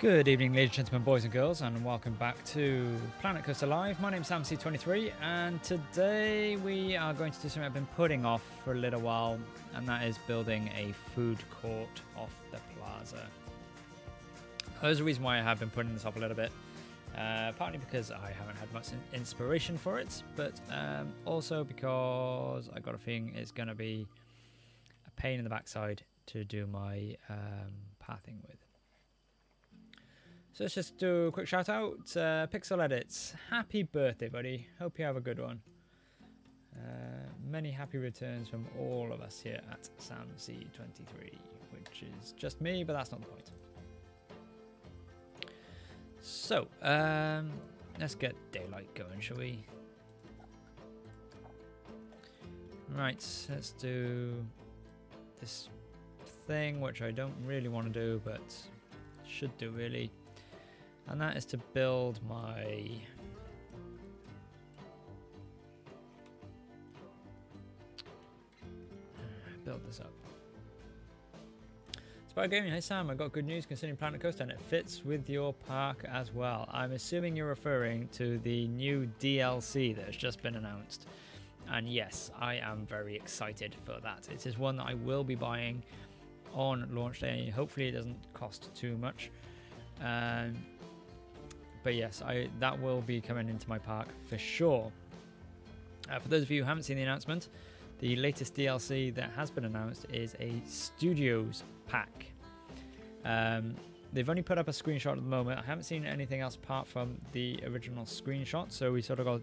Good evening, ladies and gentlemen, boys and girls, and welcome back to Planet Coaster Live. My name's SamC23, and today we are going to do something I've been putting off for a little while, and that is building a food court off the plaza. There's a reason why I have been putting this off a little bit, partly because I haven't had much inspiration for it, but also because I got a feeling it's going to be a pain in the backside to do my pathing with. So let's just do a quick shout out. Pixel Edits, happy birthday, buddy. Hope you have a good one. Many happy returns from all of us here at SamC23, which is just me, but that's not the point. So, let's get daylight going, shall we? Right, let's do this thing, which I don't really want to do, but should do really. And that is to build my build this up. Spy Gaming, hey Sam, I got good news concerning Planet Coaster and it fits with your park as well. I'm assuming you're referring to the new DLC that has just been announced. And yes, I am very excited for that. It is one that I will be buying on launch day. Hopefully it doesn't cost too much. But yes, that will be coming into my park for sure. For those of you who haven't seen the announcement, the latest DLC that has been announced is a Studios pack. They've only put up a screenshot at the moment. I haven't seen anything else apart from the original screenshot, so we sort of got to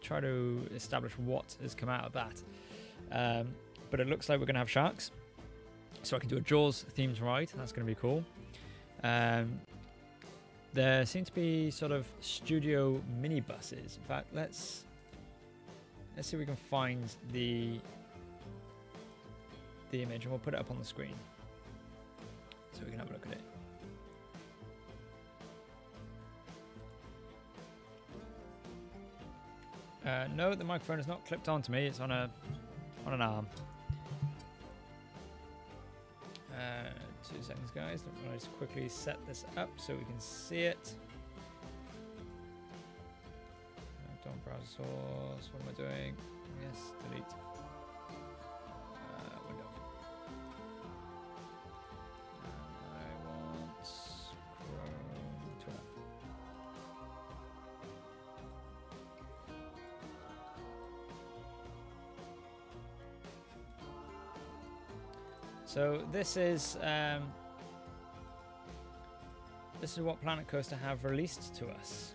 try to establish what has come out of that. But it looks like we're going to have sharks, so I can do a Jaws themed ride. That's going to be cool. There seem to be sort of studio minibuses. In fact, let's see if we can find the image, and we'll put it up on the screen so we can have a look at it. No, the microphone is not clipped onto me. It's on an arm. 2 seconds, guys. Let me just quickly set this up so we can see it. Don't browse source. What am I doing? Yes, delete. Window. I want Chrome 12. So this is what Planet Coaster have released to us.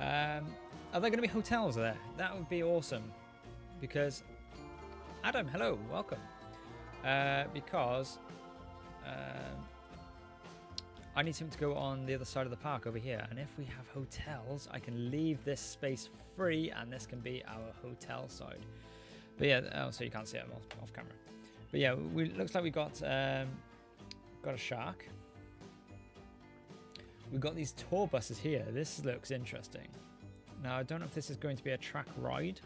Are there going to be hotels there? That would be awesome. Because Adam, hello, welcome. Because I need something to go on the other side of the park over here, and if we have hotels, I can leave this space free, and this can be our hotel side. But yeah, oh, so you can't see it off camera. But yeah, looks like we got a shark. We've got these tour buses here. This looks interesting. Now, I don't know if this is going to be a track ride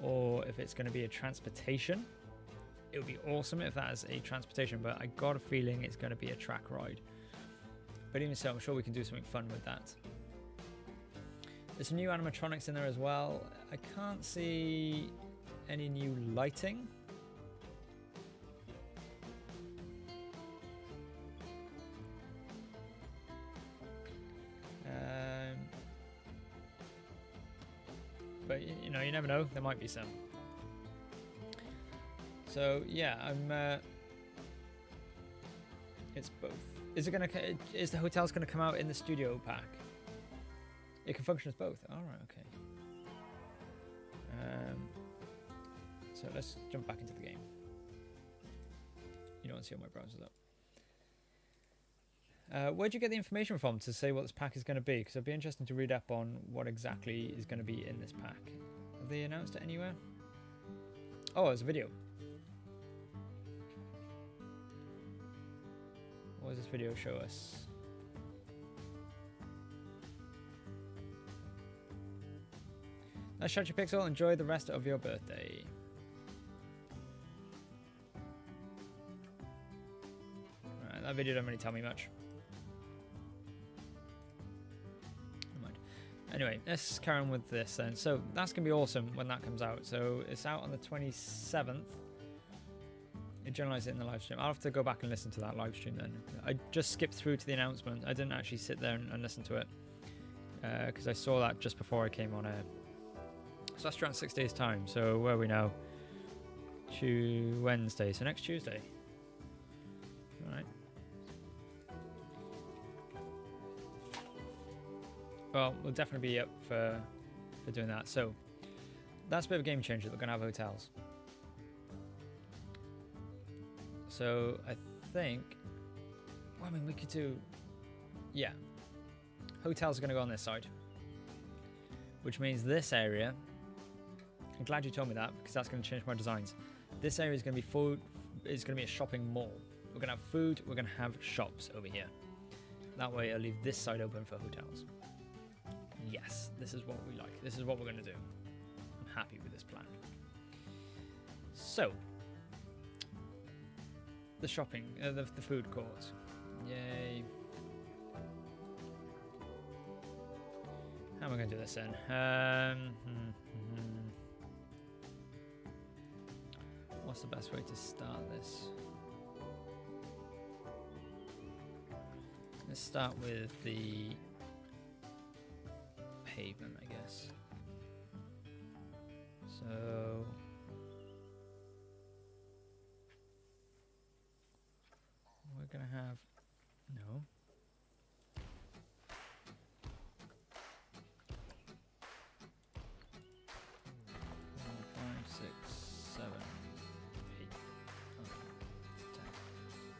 or if it's going to be a transportation. It would be awesome if that is a transportation, but I got a feeling it's going to be a track ride. But even so, I'm sure we can do something fun with that. There's some new animatronics in there as well. I can't see any new lighting. But you know, you never know. There might be some. So yeah, it's both. Is the hotels gonna come out in the studio pack? It can function as both. All right, okay. So let's jump back into the game. You don't see all my browsers up. Where'd you get the information from to say what this pack is going to be? Because it'd be interesting to read up on what exactly is going to be in this pack. Have they announced it anywhere? Oh, there's a video. What does this video show us? Nice shot, you Pixel. Enjoy the rest of your birthday. video doesn't really tell me much. Never mind. Anyway, let's carry on with this then. So that's going to be awesome when that comes out. So it's out on the 27th. It generalized it in the live stream. I'll have to go back and listen to that live stream then. I just skipped through to the announcement. I didn't actually sit there and listen to it because I saw that just before I came on air. So that's around 6 days time. So where are we now? Wednesday. So next Tuesday. All right. Well, we'll definitely be up for doing that. So that's a bit of a game changer. We're going to have hotels. So I think, well, I mean, we could do, yeah. Hotels are going to go on this side, which means this area, I'm glad you told me that because that's going to change my designs. This area is going to be food, it's going to be a shopping mall. We're going to have food, we're going to have shops over here. That way I'll leave this side open for hotels. Yes, this is what we like. This is what we're going to do. I'm happy with this plan. So, the shopping, the food court. Yay. How am I going to do this then? What's the best way to start this? Let's start with the pavement, I guess. So we're gonna have no. 5, 6, 7, 8, 9, 10.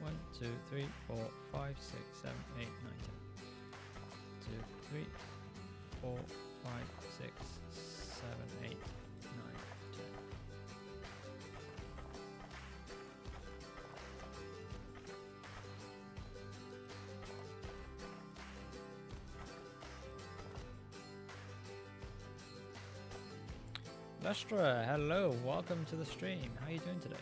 1, 2, 3, 4, 5, 6, 7, 8, 9, 10. 2, 3, 4, 5, 6, 7, 8, 9, 10. Lustra, hello, welcome to the stream. How are you doing today?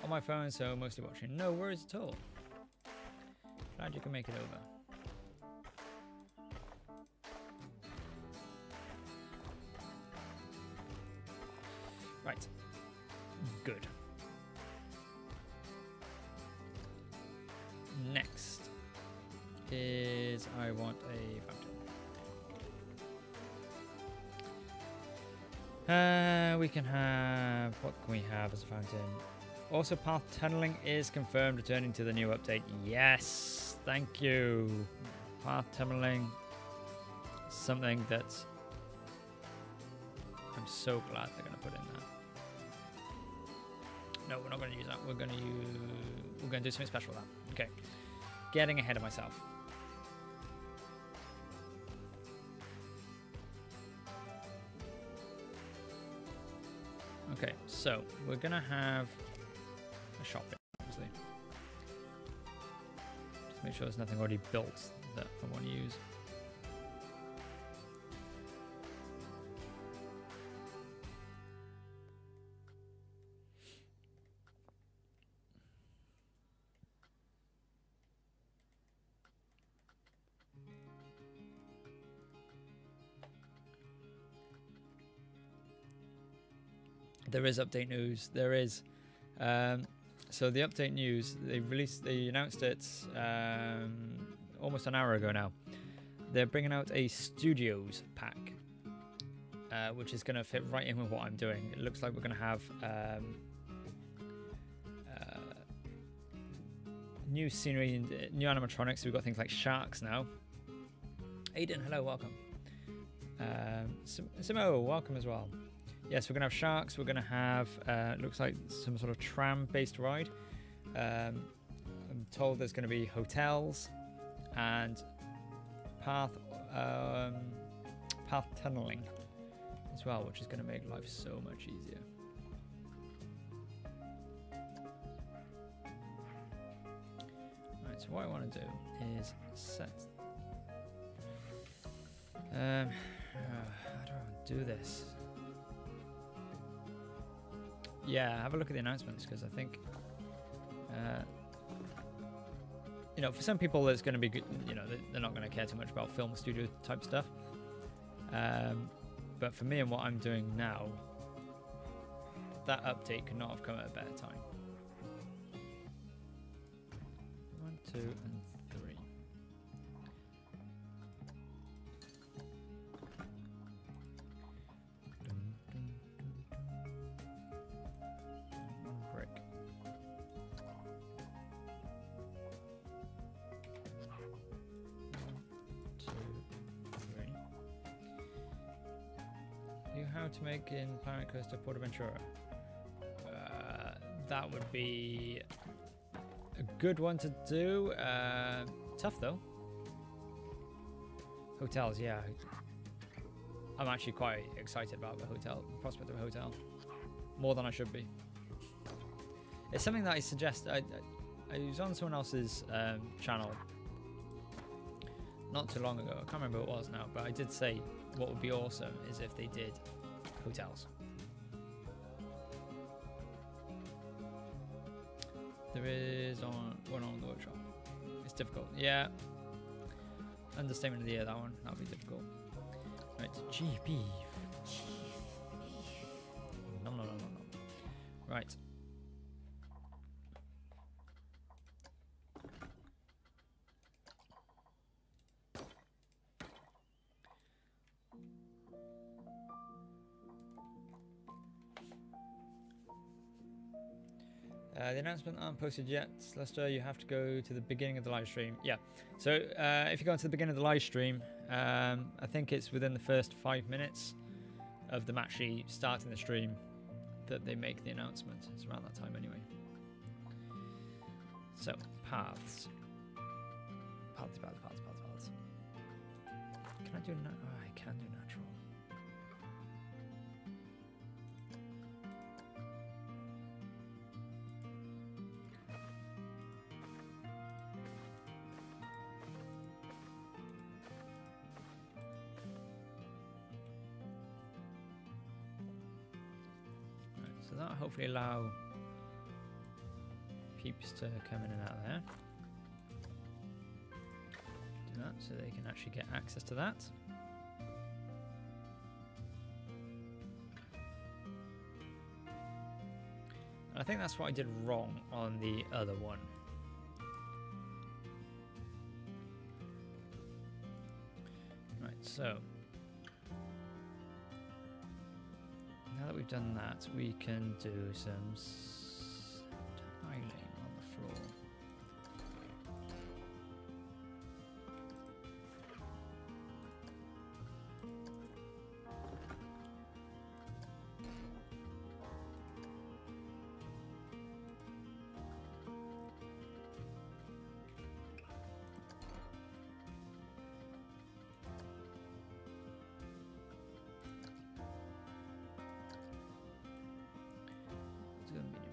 On my phone, so mostly watching. No worries at all. Glad you can make it over. Right. Good. Next is I want a fountain. We can have, what can we have as a fountain? Also, path tunneling is confirmed, returning to the new update. Yes, thank you. Path tunneling, something that I'm so glad they're going to put in there. No, we're not going to use that. We're going to do something special with that. Okay, getting ahead of myself. Okay, so we're going to have shopping, obviously. Just make sure there's nothing already built that I want to use. There is update news. There is. So the update news, they announced it almost an hour ago now. They're bringing out a Studios pack, which is going to fit right in with what I'm doing. It looks like we're going to have new scenery and new animatronics. We've got things like sharks now. Aiden, hello, welcome. Simo, welcome as well. Yes, we're going to have sharks. We're going to have, looks like some sort of tram-based ride. I'm told there's going to be hotels and path tunneling as well, which is going to make life so much easier. Right, so what I want to do is set... how do I do this? Yeah, have a look at the announcements, because I think, you know, for some people it's going to be good, you know, they're not going to care too much about film studio type stuff. But for me and what I'm doing now, that update could not have come at a better time. 1, 2, and 3. One brick. 1, 2, 3. You how to make in Planet Coaster Portaventura? That would be a good one to do. Tough though. Hotels, yeah. I'm actually quite excited about the prospect of a hotel. More than I should be. It's something that I suggest. I was on someone else's channel not too long ago. I can't remember what it was now, but I did say what would be awesome is if they did hotels. There is one on the workshop. It's difficult. Yeah. Understatement of the year, that one. That'll be difficult. Right, GB. No. Right. The announcement aren't posted yet. Lester, you have to go to the beginning of the live stream. Yeah. So if you go into the beginning of the live stream, I think it's within the first 5 minutes of them actually starting the stream that they make the announcement. It's around that time anyway. So, paths. Paths. Can I do oh, I can do natural. So that'll hopefully allow peeps to come in and out of there. Do that so they can actually get access to that. And I think that's what I did wrong on the other one. Right, so now that we've done that, we can do some tiling on the floor.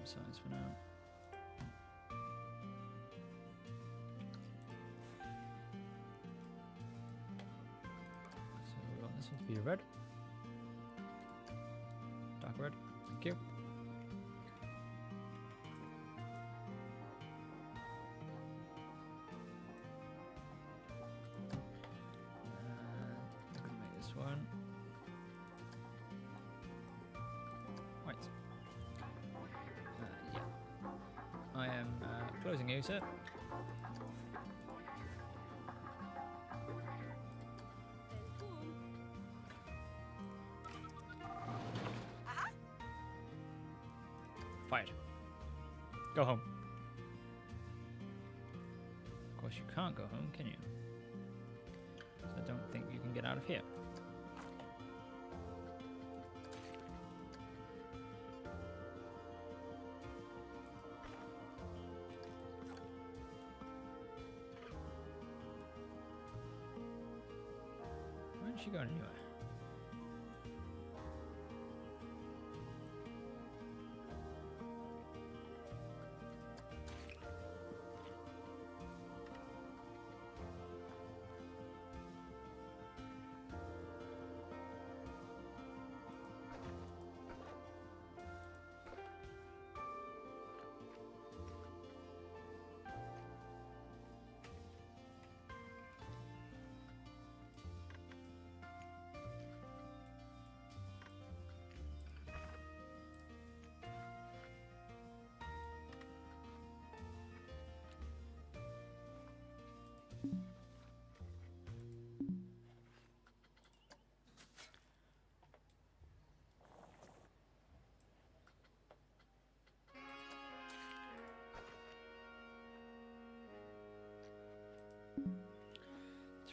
Size for now. So we want this one to be red. Dark red. Thank you. I'm gonna make this one white. I am closing you, sir. Fired. Go home. Of course, you can't go home, can you? So I don't think you can get out of here. she going anywhere?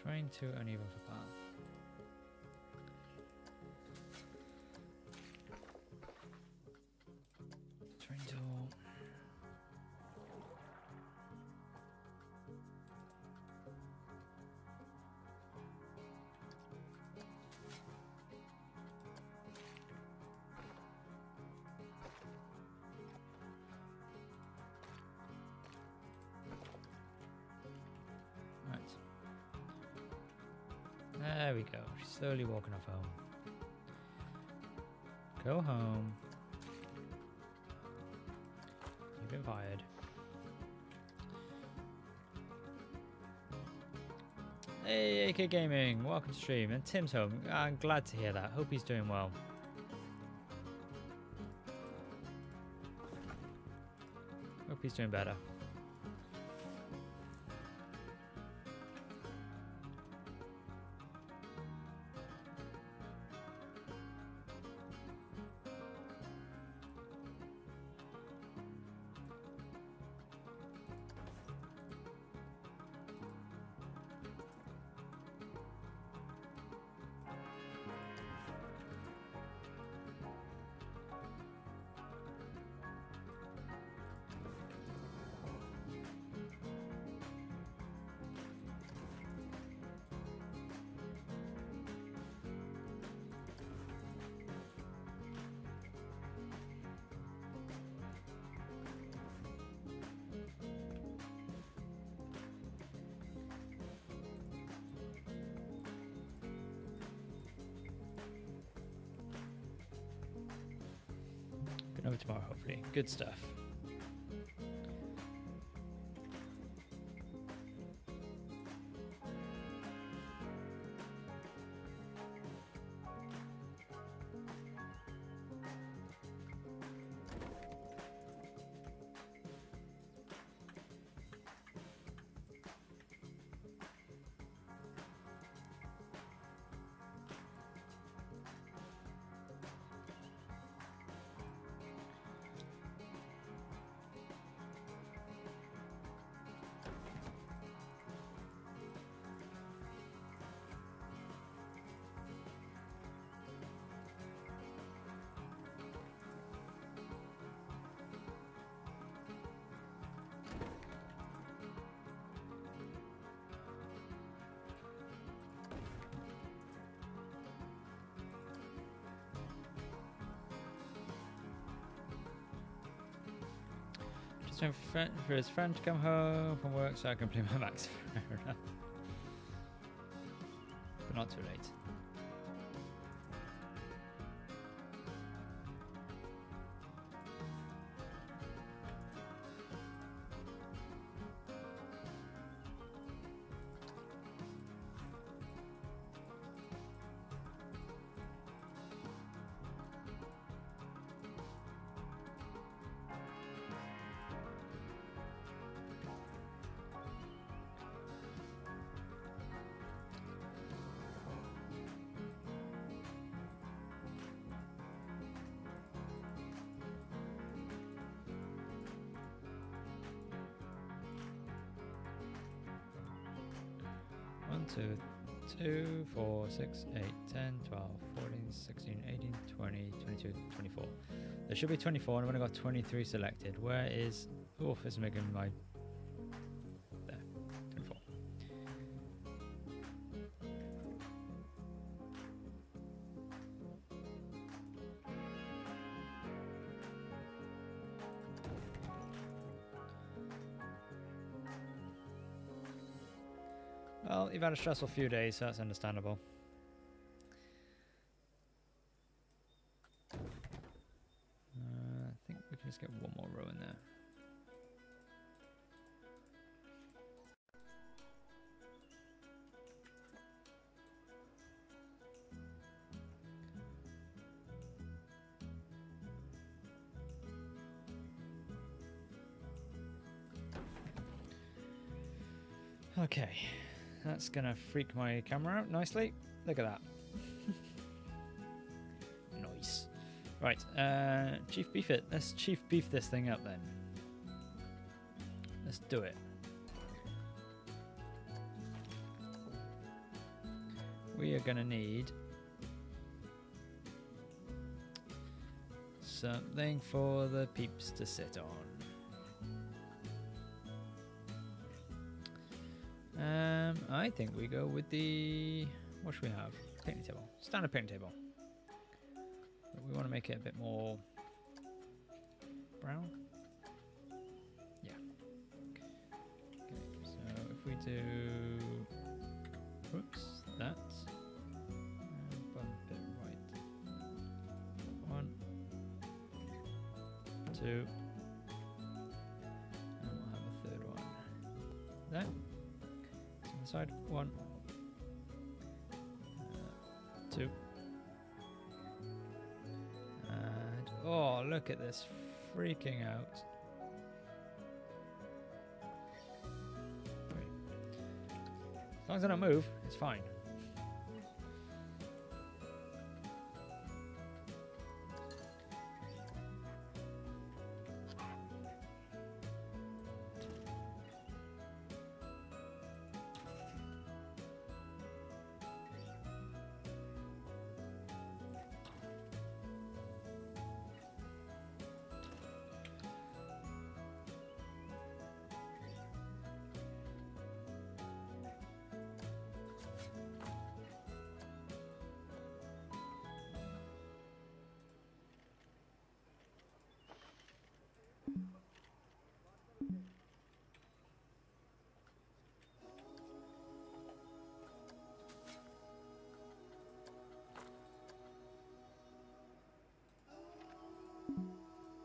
Terrain too uneven for path. Terrain tool. Right. There we go. She's slowly walking off home. Go home. You've been fired. Hey, AK Gaming, welcome to stream. And Tim's home. I'm glad to hear that. Hope he's doing well. Hope he's doing better. Over tomorrow, hopefully. Good stuff. For his friend to come home from work so I can play my max. Fair enough. But not too late. One, 2, 4, 6, 8, 10, 12, 14, 16, 18, 20, 22, 24. There should be 24 and I've only got 23 selected. Where is... Oh, it's making my... There, 24. Well, you've had a stressful few days, so that's understandable. I think we can just get one more row in there. Okay, that's gonna freak my camera out nicely. Look at that. Nice. Right, Chief Beef it. Let's Chief Beef this thing up then. Let's do it. We are gonna need something for the peeps to sit on. I think we go with the, what should we have? Picnic table. Standard picnic table. But we want to make it a bit more brown. Yeah. Okay, so if we do, oops, that. Bump it right. 1, 2. And we'll have a third one. There. Side 1, 2, and oh, look at this freaking out. Wait. As long as I don't move, it's fine.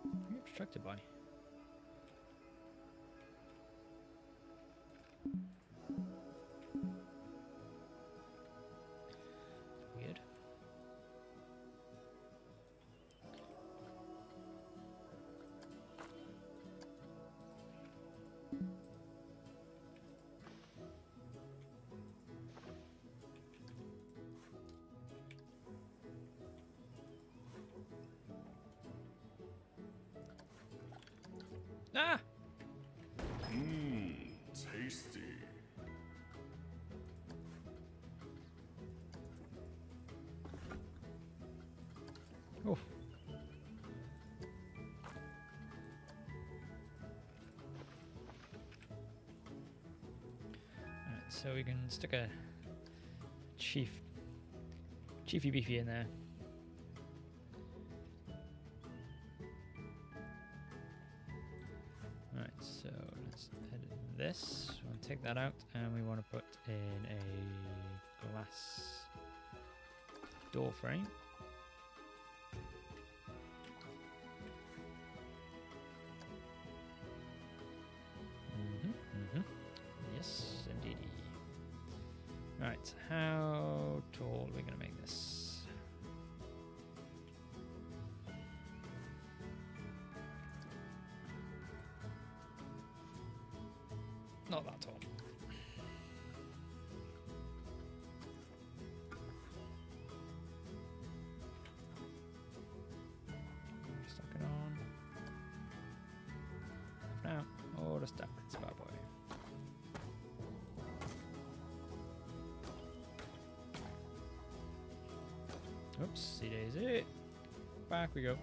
What are you obstructed by? Weird. Ah! Mmm, tasty. Oh. Alright, so we can stick a Chiefy Beefy in there. Alright, so let's edit this. We want to take that out and we want to put in a glass door frame. Yes, indeedy. Right, how tall are we going to make this? Not that tall. Stuck it on. Now, or the stack this bad boy. Oops, daisy. Back we go.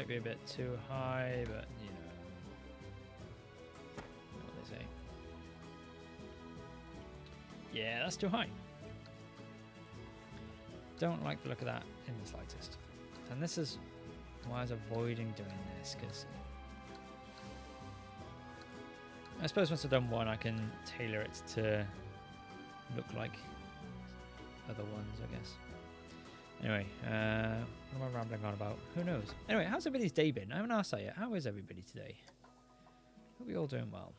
might be a bit too high, but you know what they say. Yeah, that's too high. Don't like the look of that in the slightest. And this is why I was avoiding doing this, because I suppose once I've done one, I can tailor it to look like other ones, I guess. Anyway, what am I rambling on about? Who knows? Anyway, how's everybody's day been? I haven't asked that yet. How is everybody today? Hope you're all doing well.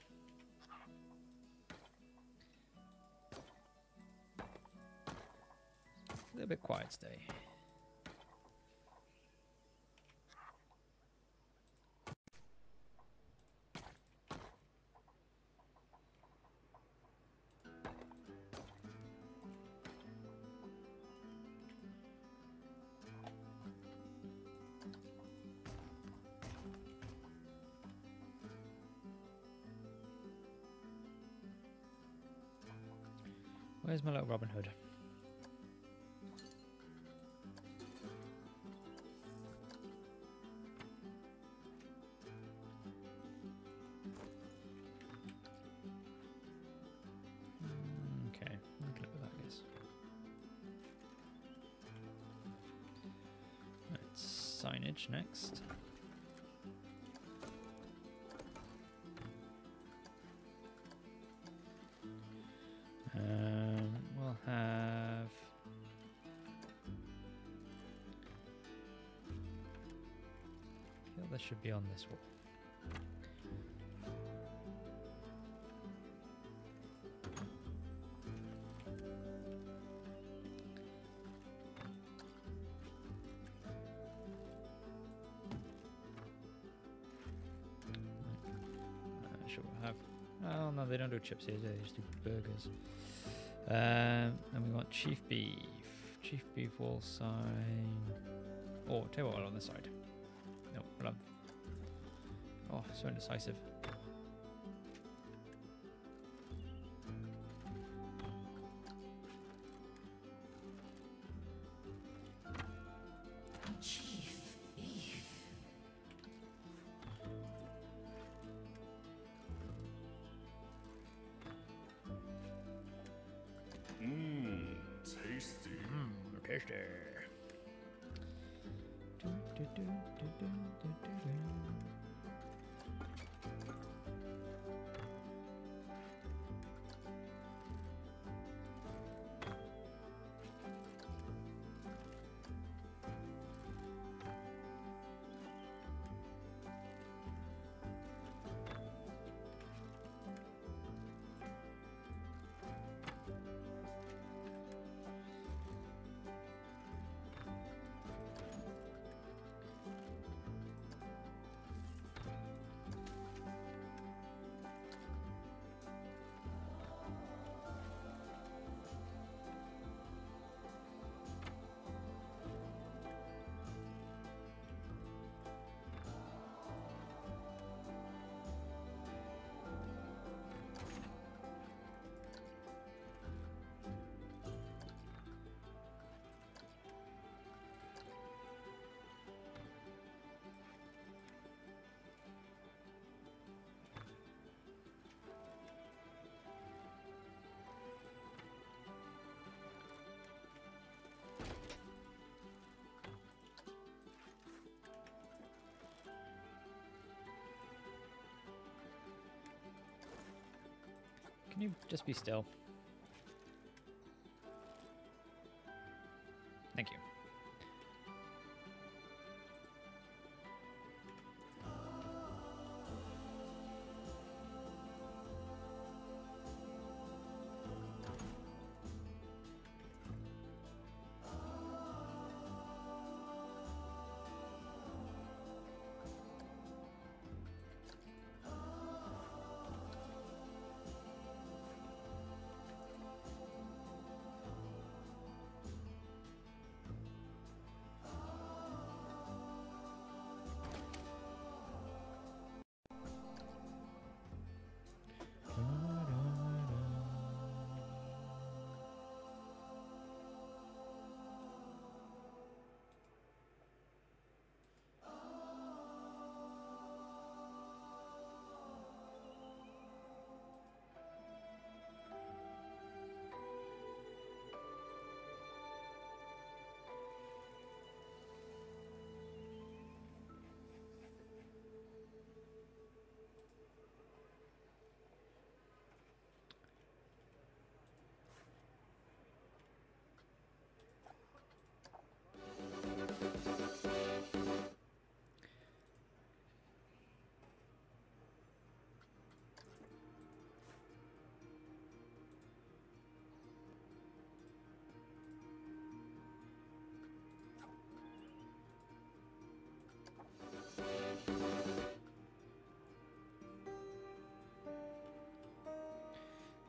A little bit quiet today. Where's my little Robin Hood? Okay, look at that, I guess. Right, signage next. We'll have I feel this should be on this wall. Sure we'll have. Oh no, they don't do chips here. They just do burgers. And we want chief beef. Chief beef wall sign. Oh, tell you what, on this side. No, we'll have. Oh, so indecisive. Chief beef. Tasty. Tasty. Can you just be still? Thank you.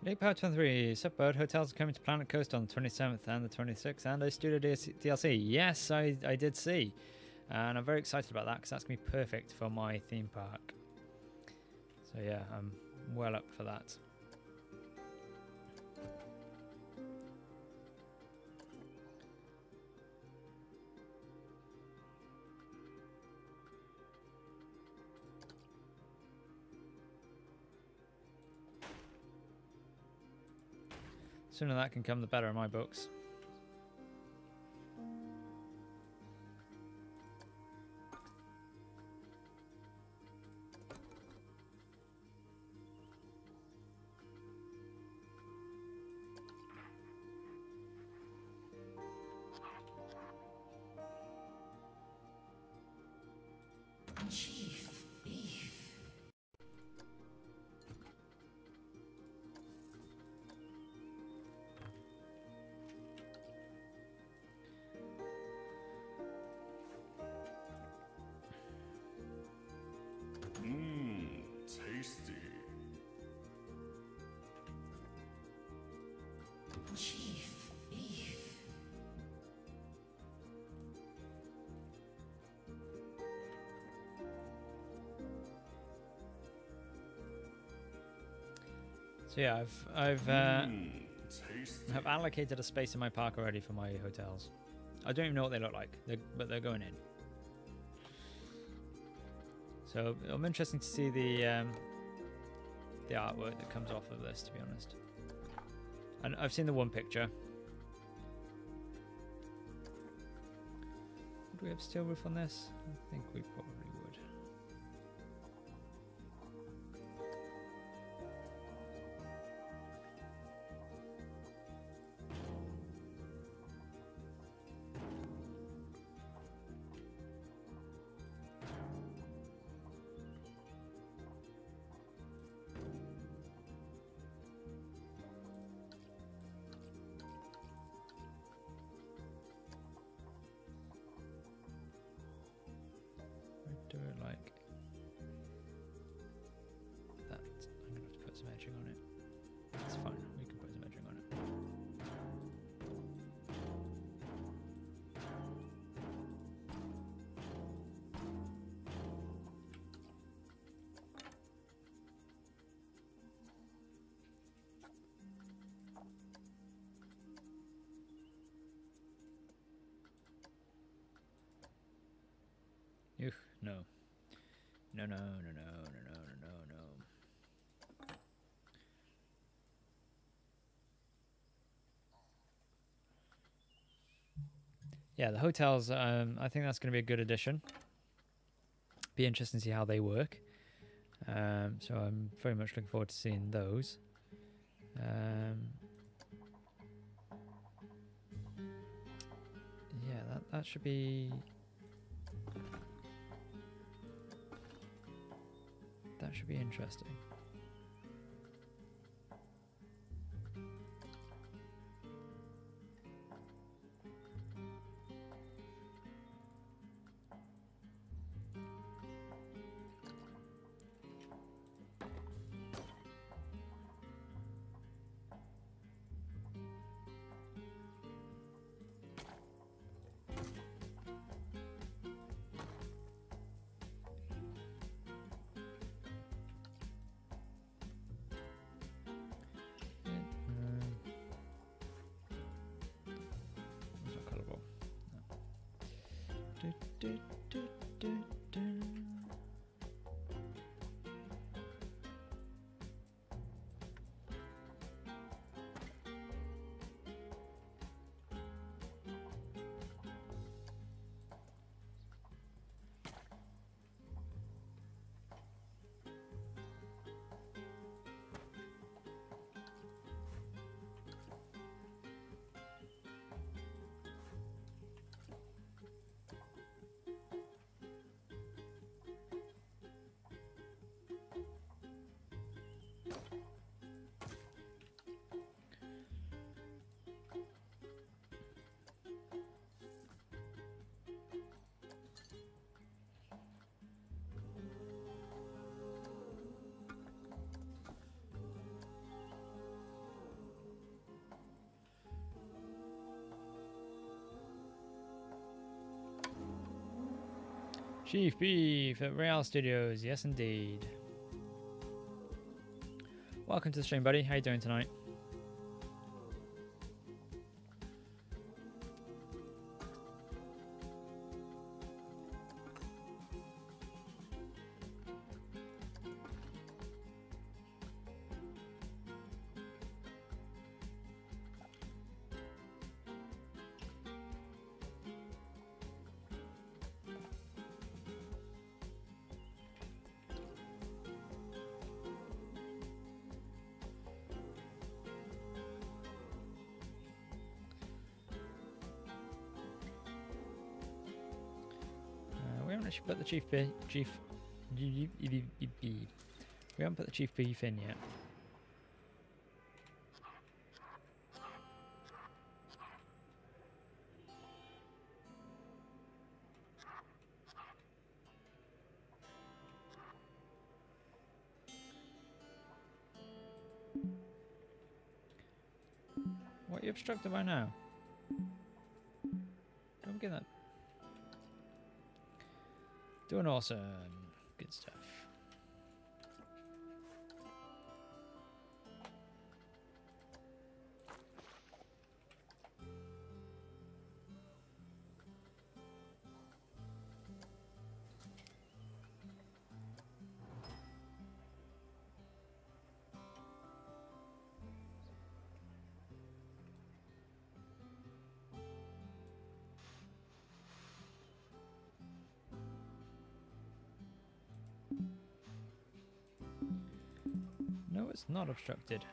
Lake Power 23, Supboard hotels are coming to Planet Coast on the 27th and the 26th, and a studio DLC. Yes, I did see, and I'm very excited about that because that's going to be perfect for my theme park. So yeah, I'm well up for that. Sooner that can come, the better in my books. Chief Beef. Tasty. Chief Beef. So yeah, I've Tasty. allocated a space in my park already for my hotels. I don't even know what they look like, but they're going in. So it'll be interesting to see the artwork that comes off of this, to be honest. And I've seen the one picture. Would we have steel roof on this? I think we probably would. Do it like that. I'm gonna have to put some edging on it. That's fine. We can put some edging on it. Ugh, no. No, no, no, no, no, no, no, no, no. Yeah, the hotels, I think that's going to be a good addition. Be interesting to see how they work. So I'm very much looking forward to seeing those. Yeah, that should be... That should be interesting. It's not colourable. No. Do, do, do, do. Chief Beef at Rial Studios. Yes, indeed. Welcome to the stream, buddy. How you doing tonight? We haven't actually put the we haven't put the chief beef in yet. What are you obstructed by now? Don't get that. Doing awesome. Good stuff. No, it's not obstructed.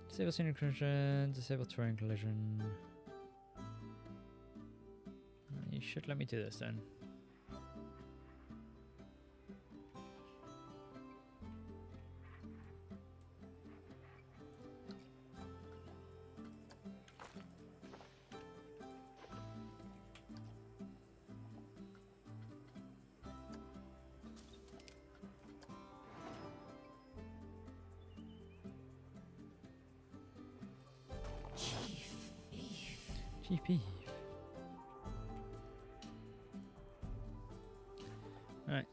Disable scenic collision, disable terrain collision. You should let me do this then. Chief beef. Right.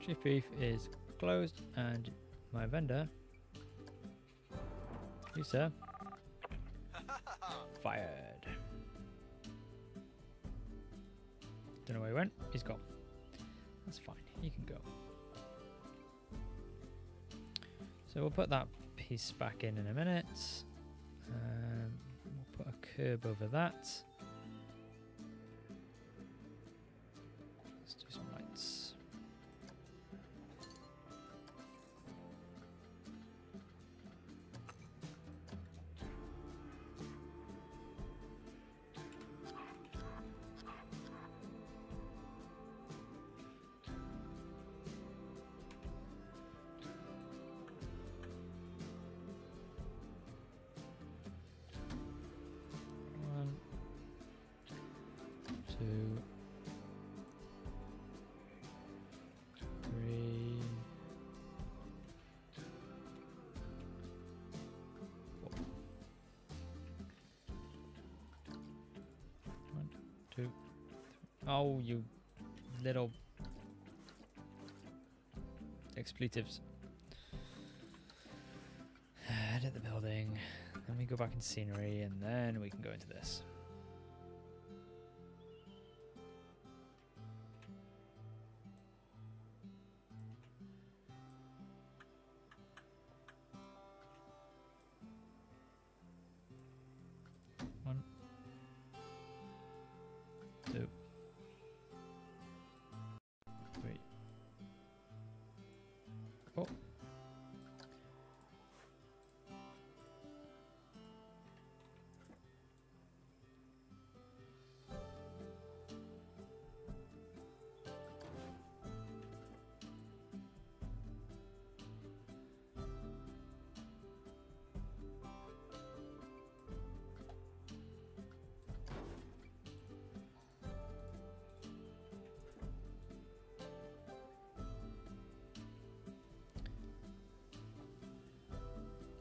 Chief beef is closed, and my vendor, you sir, fired. Don't know where he went. He's gone. That's fine. He can go. So we'll put that piece back in a minute. We'll put a curb over that. Let's do some lights. Two, three, four. 1, 2, 3. Oh, you little expletives. Edit the building. Then we go back into scenery, and then we can go into this. One, two, three, four.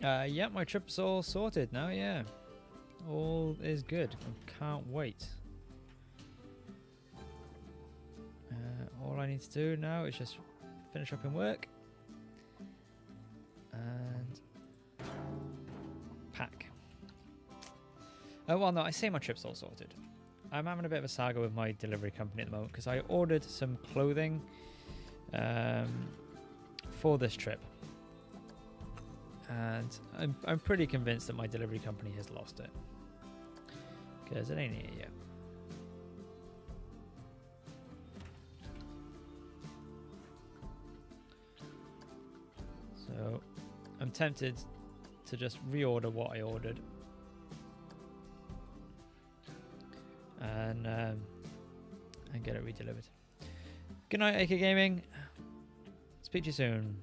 Yeah, my trip's all sorted now, yeah. All is good. I can't wait. All I need to do now is just finish up in work. And pack. Well, no, I say my trip's all sorted. I'm having a bit of a saga with my delivery company at the moment because I ordered some clothing for this trip. And I'm pretty convinced that my delivery company has lost it. Because it ain't here yet. So I'm tempted to just reorder what I ordered. And get it redelivered. Good night, AK Gaming. Speak to you soon.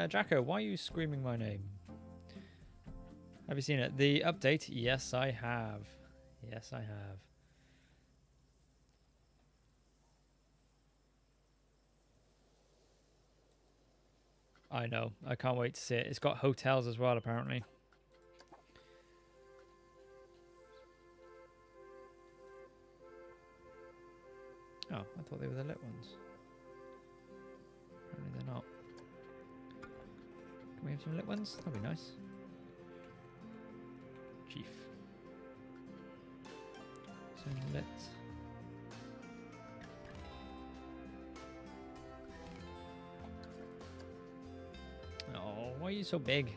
Jacko, why are you screaming my name? Have you seen it? The update? Yes, I have. Yes, I have. I know. I can't wait to see it. It's got hotels as well, apparently. Oh, I thought they were the lit ones. Apparently they're not. Can we have some lit ones? That'd be nice. Chief. Some lit. Oh, why are you so big?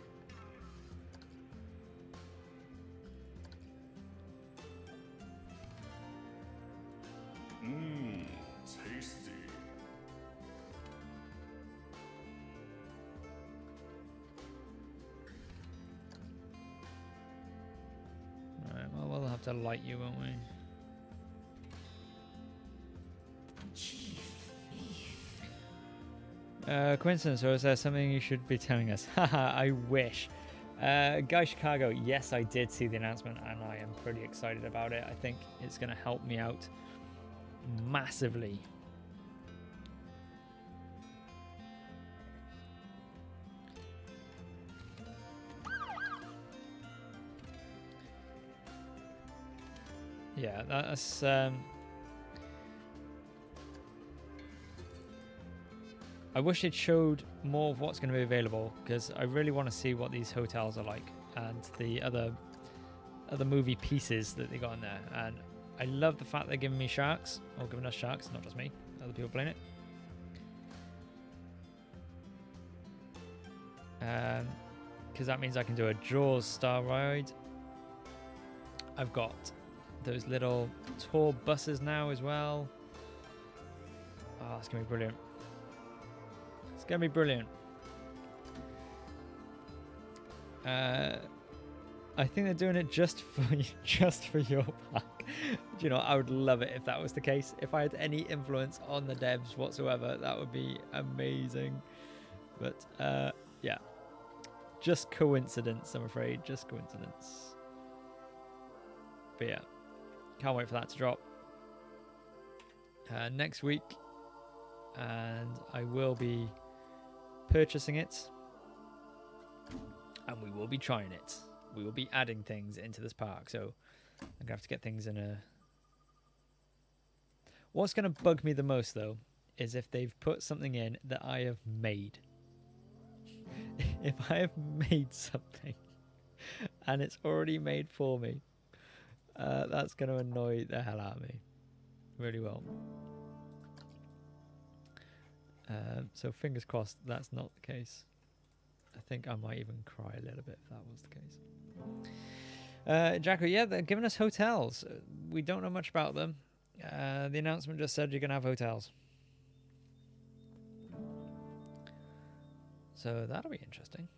Mmm, tasty. Alright, well, we'll have to light you, won't we? Chief thief. Coincidence, or is there something you should be telling us? Haha, I wish. Guy Chicago, yes, I did see the announcement and I am pretty excited about it. I think it's going to help me out massively. Yeah, that's I wish it showed more of what's going to be available because I really want to see what these hotels are like and the other movie pieces that they got in there. And I love the fact they're giving me sharks, or giving us sharks, not just me, other people playing it. Because that means I can do a Jaws style ride. I've got those little tour buses now as well. Oh, it's going to be brilliant. It's going to be brilliant. I think they're doing it just for your park. Do you know, I would love it if that was the case. If I had any influence on the devs whatsoever, that would be amazing. But yeah, just coincidence, I'm afraid. Just coincidence. But yeah, can't wait for that to drop next week. And I will be purchasing it. And we will be trying it. We will be adding things into this park. So I'm going to have to get things in a... What's going to bug me the most, though, is if they've put something in that I have made. If I have made something and it's already made for me, that's going to annoy the hell out of me. Really will. So fingers crossed that's not the case. I think I might even cry a little bit if that was the case. Jacko, yeah, they're giving us hotels. We don't know much about them. The announcement just said you're going to have hotels. So that'll be interesting.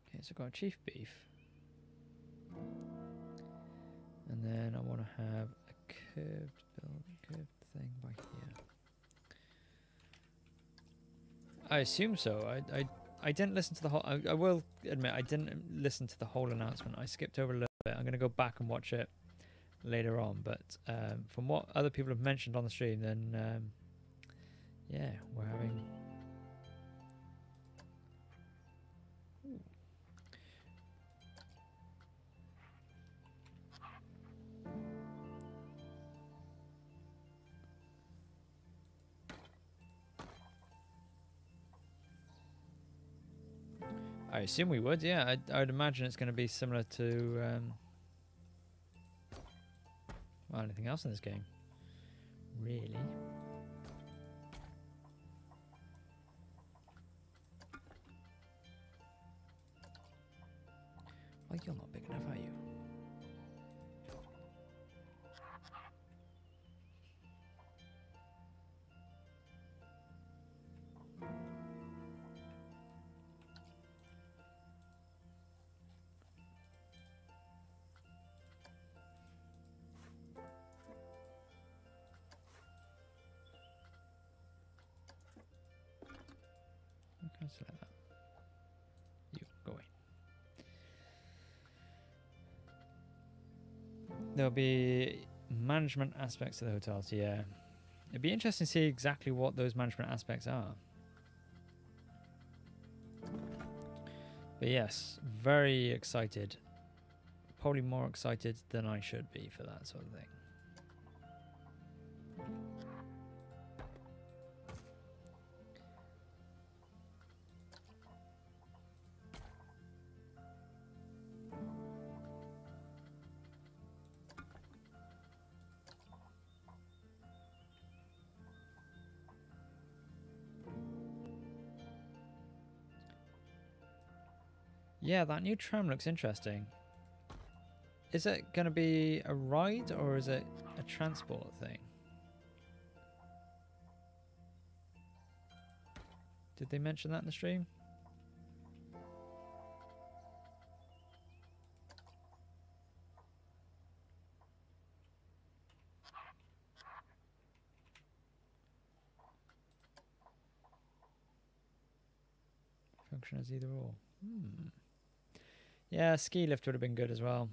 Okay, so I've got a chief beef. And then I want to have a curved thing by here. I assume so. I didn't listen to the whole. I will admit I didn't listen to the whole announcement. I skipped over a little bit. I'm gonna go back and watch it later on. But from what other people have mentioned on the stream, then yeah, we're having. I assume we would, yeah. I'd imagine it's going to be similar to well, anything else in this game, really. Well, you're not big enough, are you? Okay, so like that. You go away. There'll be management aspects to the hotels, yeah. It'd be interesting to see exactly what those management aspects are. But yes, very excited. Probably more excited than I should be for that sort of thing. Yeah, that new tram looks interesting. Is it going to be a ride or is it a transport thing? Did they mention that in the stream? Function as either or. Yeah, ski lift would have been good as well.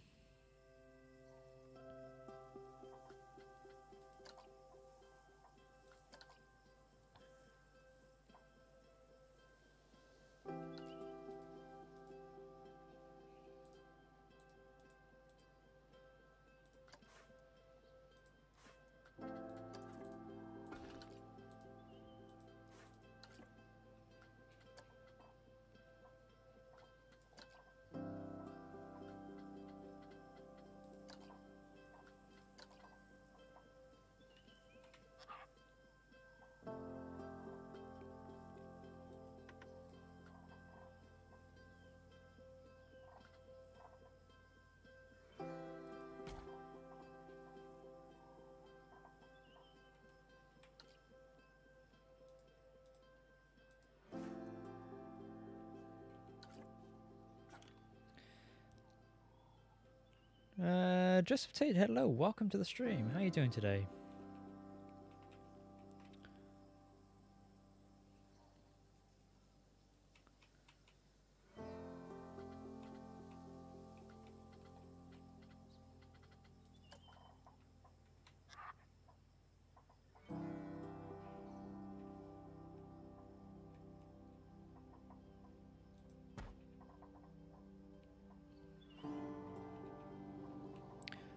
Joseph Tate, hello, welcome to the stream. How are you doing today?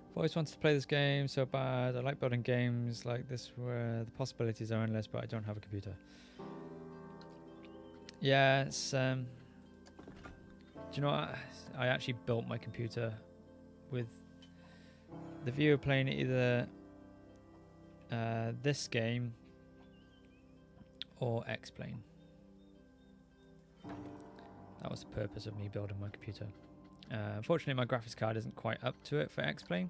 I've always wanted to play this game so bad. I like building games like this where the possibilities are endless, but I don't have a computer. Yeah, it's do you know what? I actually built my computer with the view of playing either this game or X-Plane. That was the purpose of me building my computer. Unfortunately, my graphics card isn't quite up to it for X-Plane.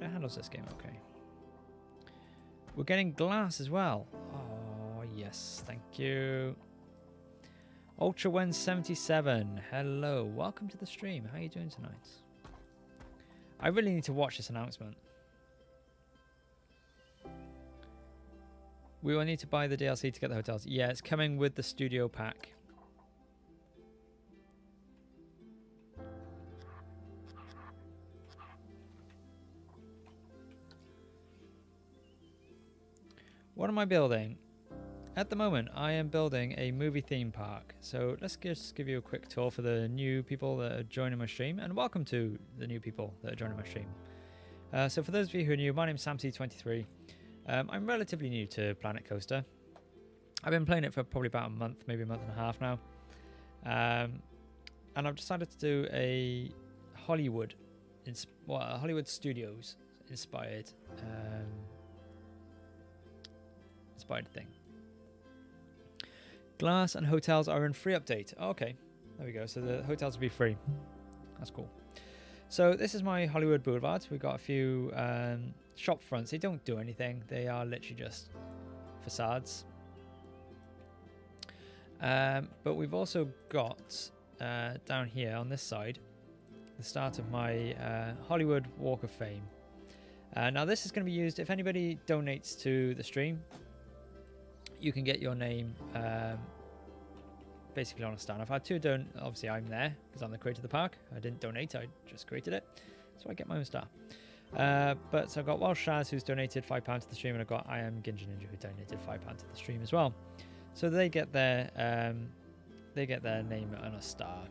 It handles this game okay. We're getting glass as well. Oh, yes. Thank you. Ultra177. Hello. Welcome to the stream. How are you doing tonight? I really need to watch this announcement. We will need to buy the DLC to get the hotels. Yeah, it's coming with the studio pack. What am I building? At the moment, I am building a movie theme park. So let's just give you a quick tour for the new people that are joining my stream. And welcome to the new people that are joining my stream. So for those of you who are new, my name's SamC23. I'm relatively new to Planet Coaster. I've been playing it for probably about a month, maybe a month and a half now. And I've decided to do a Hollywood Studios inspired thing. Glass and hotels are in free update. Oh, okay, there we go. So the hotels will be free. That's cool. So this is my Hollywood Boulevard. We've got a few shop fronts. They don't do anything. They are literally just facades. But we've also got down here on this side the start of my Hollywood Walk of Fame. Now this is going to be used if anybody donates to the stream. You can get your name basically on a stand. I've had two obviously I'm there because I'm the creator of the park. I didn't donate, I just created it. So I get my own star. But so I've got Welsh Shaz who's donated £5 to the stream, and I've got I Am Ginja Ninja who donated £5 to the stream as well. So they get their name on a star.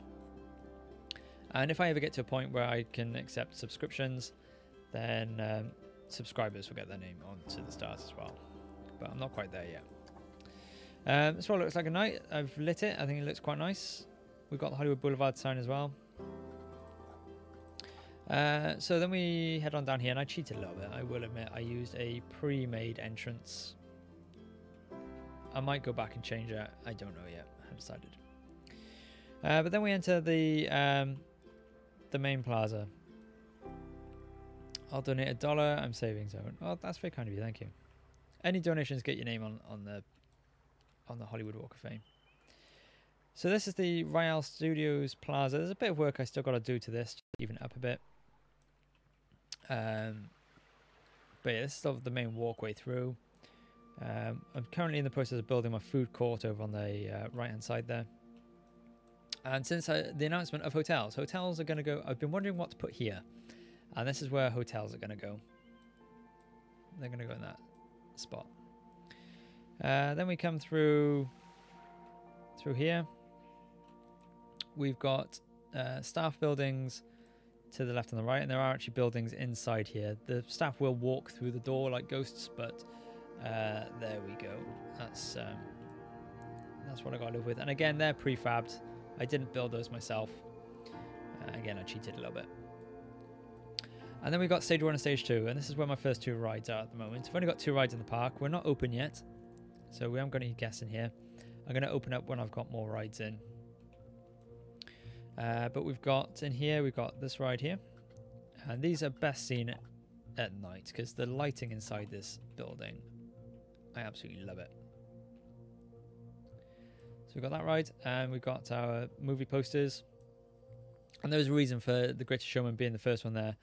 And if I ever get to a point where I can accept subscriptions, then subscribers will get their name onto the stars as well. But I'm not quite there yet. This one looks like a night. I've lit it. I think it looks quite nice. We've got the Hollywood Boulevard sign as well. So then we head on down here, and I cheated a little bit. I will admit I used a pre-made entrance. I might go back and change it. I don't know yet. I haven't decided. But then we enter the main plaza. I'll donate $1. I'm saving zone. Oh, that's very kind of you. Thank you. Any donations get your name on the Hollywood Walk of Fame. So this is the Rial Studios Plaza. There's a bit of work I still got to do to this, to even it up a bit. But yeah, this is sort of the main walkway through. I'm currently in the process of building my food court over on the right hand side there. And since the announcement of hotels are going to go, I've been wondering what to put here. And this is where hotels are going to go. They're going to go in that spot. Then we come through here. We've got staff buildings to the left and the right, and there are actually buildings inside here. The staff will walk through the door like ghosts, but there we go. That's what I got to live with. And again, they're prefabbed. I didn't build those myself. Again, I cheated a little bit. And then we've got stage 1 and stage 2, and this is where my first 2 rides are at the moment. I've only got 2 rides in the park. We're not open yet, so we haven't got any guests in here. I'm going to open up when I've got more rides in. But we've got in here, we've got this ride here. And these are best seen at night because the lighting inside this building, I absolutely love it. So we've got that ride, and we've got our movie posters. And there's a reason for The Greatest Showman being the first one there.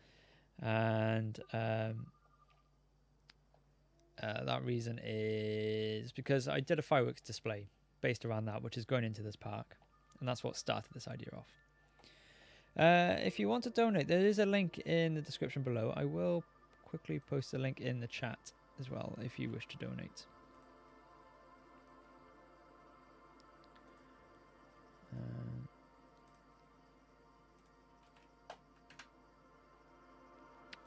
And that reason is because I did a fireworks display based around that, which is going into this park, and that's what started this idea off. If you want to donate, there is a link in the description below. I will quickly post a link in the chat as well if you wish to donate.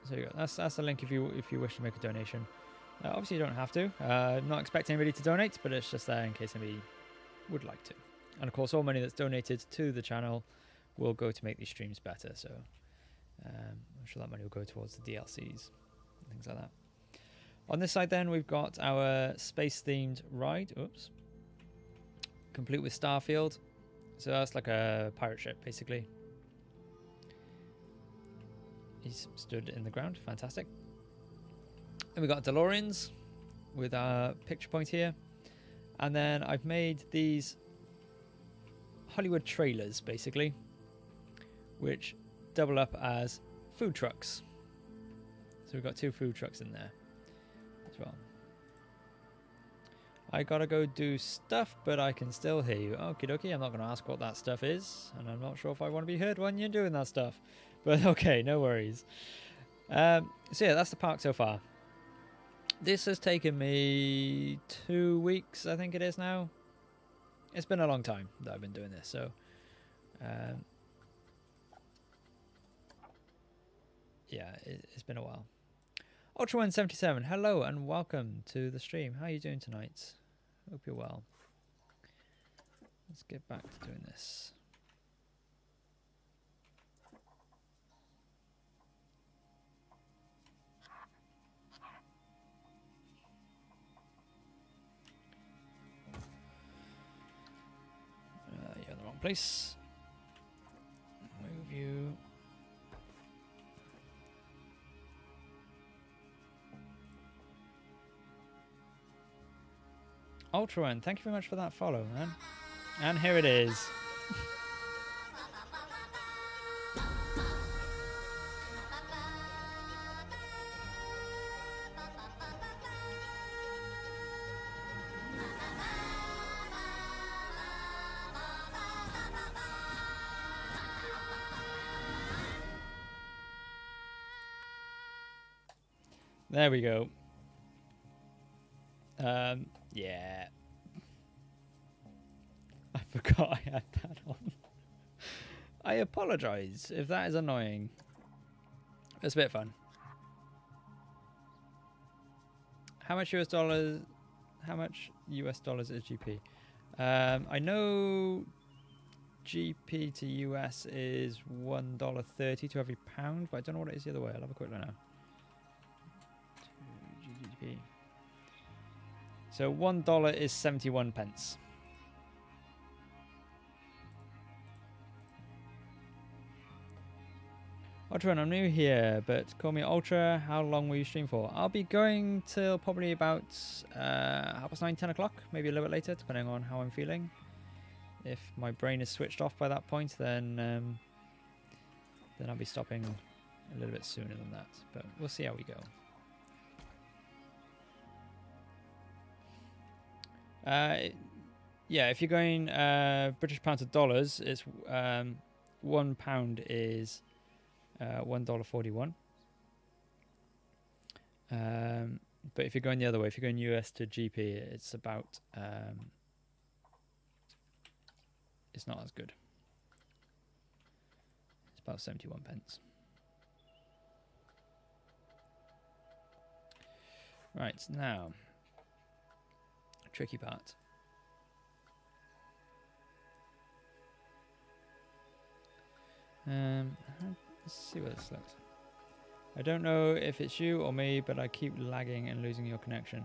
So you go. That's the link if you wish to make a donation. Obviously, you don't have to. Not expecting anybody to donate, but it's just there in case anybody would like to. And of course, all money that's donated to the channel will go to make these streams better. So I'm sure that money will go towards the DLCs and things like that. On this side, then we've got our space-themed ride. Oops. Complete with Starfield. So that's like a pirate ship, basically. He's stood in the ground. Fantastic. And we've got DeLoreans with our picture point here. And then I've made these Hollywood trailers, basically, which double up as food trucks. So we've got 2 food trucks in there as well. I gotta go do stuff, but I can still hear you. Okie dokie, I'm not gonna ask what that stuff is, and I'm not sure if I want to be heard when you're doing that stuff. But okay, no worries. So yeah, that's the park so far. This has taken me 2 weeks, I think it is now. It's been a long time that I've been doing this, so yeah, it's been a while. Ultra177, hello and welcome to the stream. How are you doing tonight? Hope you're well. Let's get back to doing this. You're in the wrong place. Move you. Ultra1, thank you very much for that follow, man. And here it is. There we go. Yeah. I forgot I had that on. I apologize if that is annoying. It's a bit fun. How much US dollars? How much US dollars is GP? I know GP to US is $1.30 to every pound, but I don't know what it is the other way. I'll have a quick look now. To GBP. So $1 is 71 pence. Ultra, I'm new here, but call me Ultra. How long will you stream for? I'll be going till probably about 9:30, 10 o'clock, maybe a little bit later, depending on how I'm feeling. If my brain is switched off by that point, then I'll be stopping a little bit sooner than that. But we'll see how we go. Yeah, if you're going British pounds to dollars, it's £1 is $1.41. But if you're going the other way, if you're going US to GP, it's about it's not as good. It's about 71 pence. Right, now tricky part. Let's see what this looks. I don't know if it's you or me, but I keep lagging and losing your connection.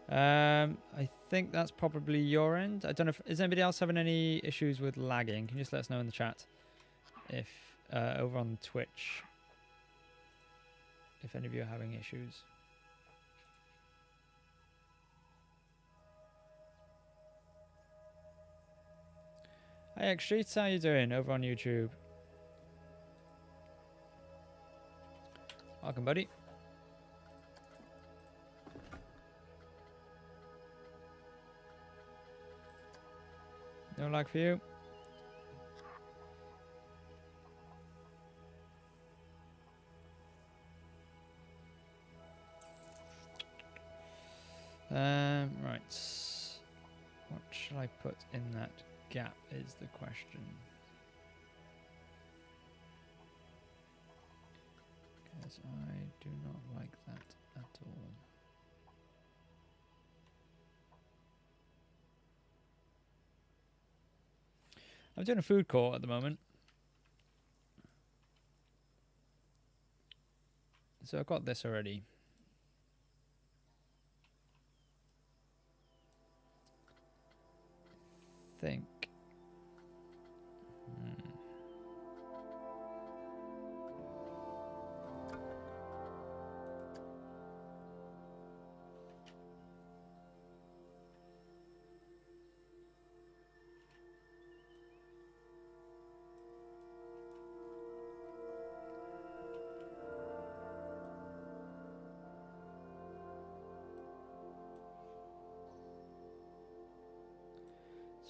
I think that's probably your end. I don't know if is anybody else having any issues with lagging. Can you just let us know in the chat if over on Twitch if any of you are having issues. Hey X Streets, how you doing over on YouTube? Welcome, buddy. No lag for you. Right. What shall I put in that gap is the question. Because I do not like that at all. I'm doing a food court at the moment. So I've got this already. Think.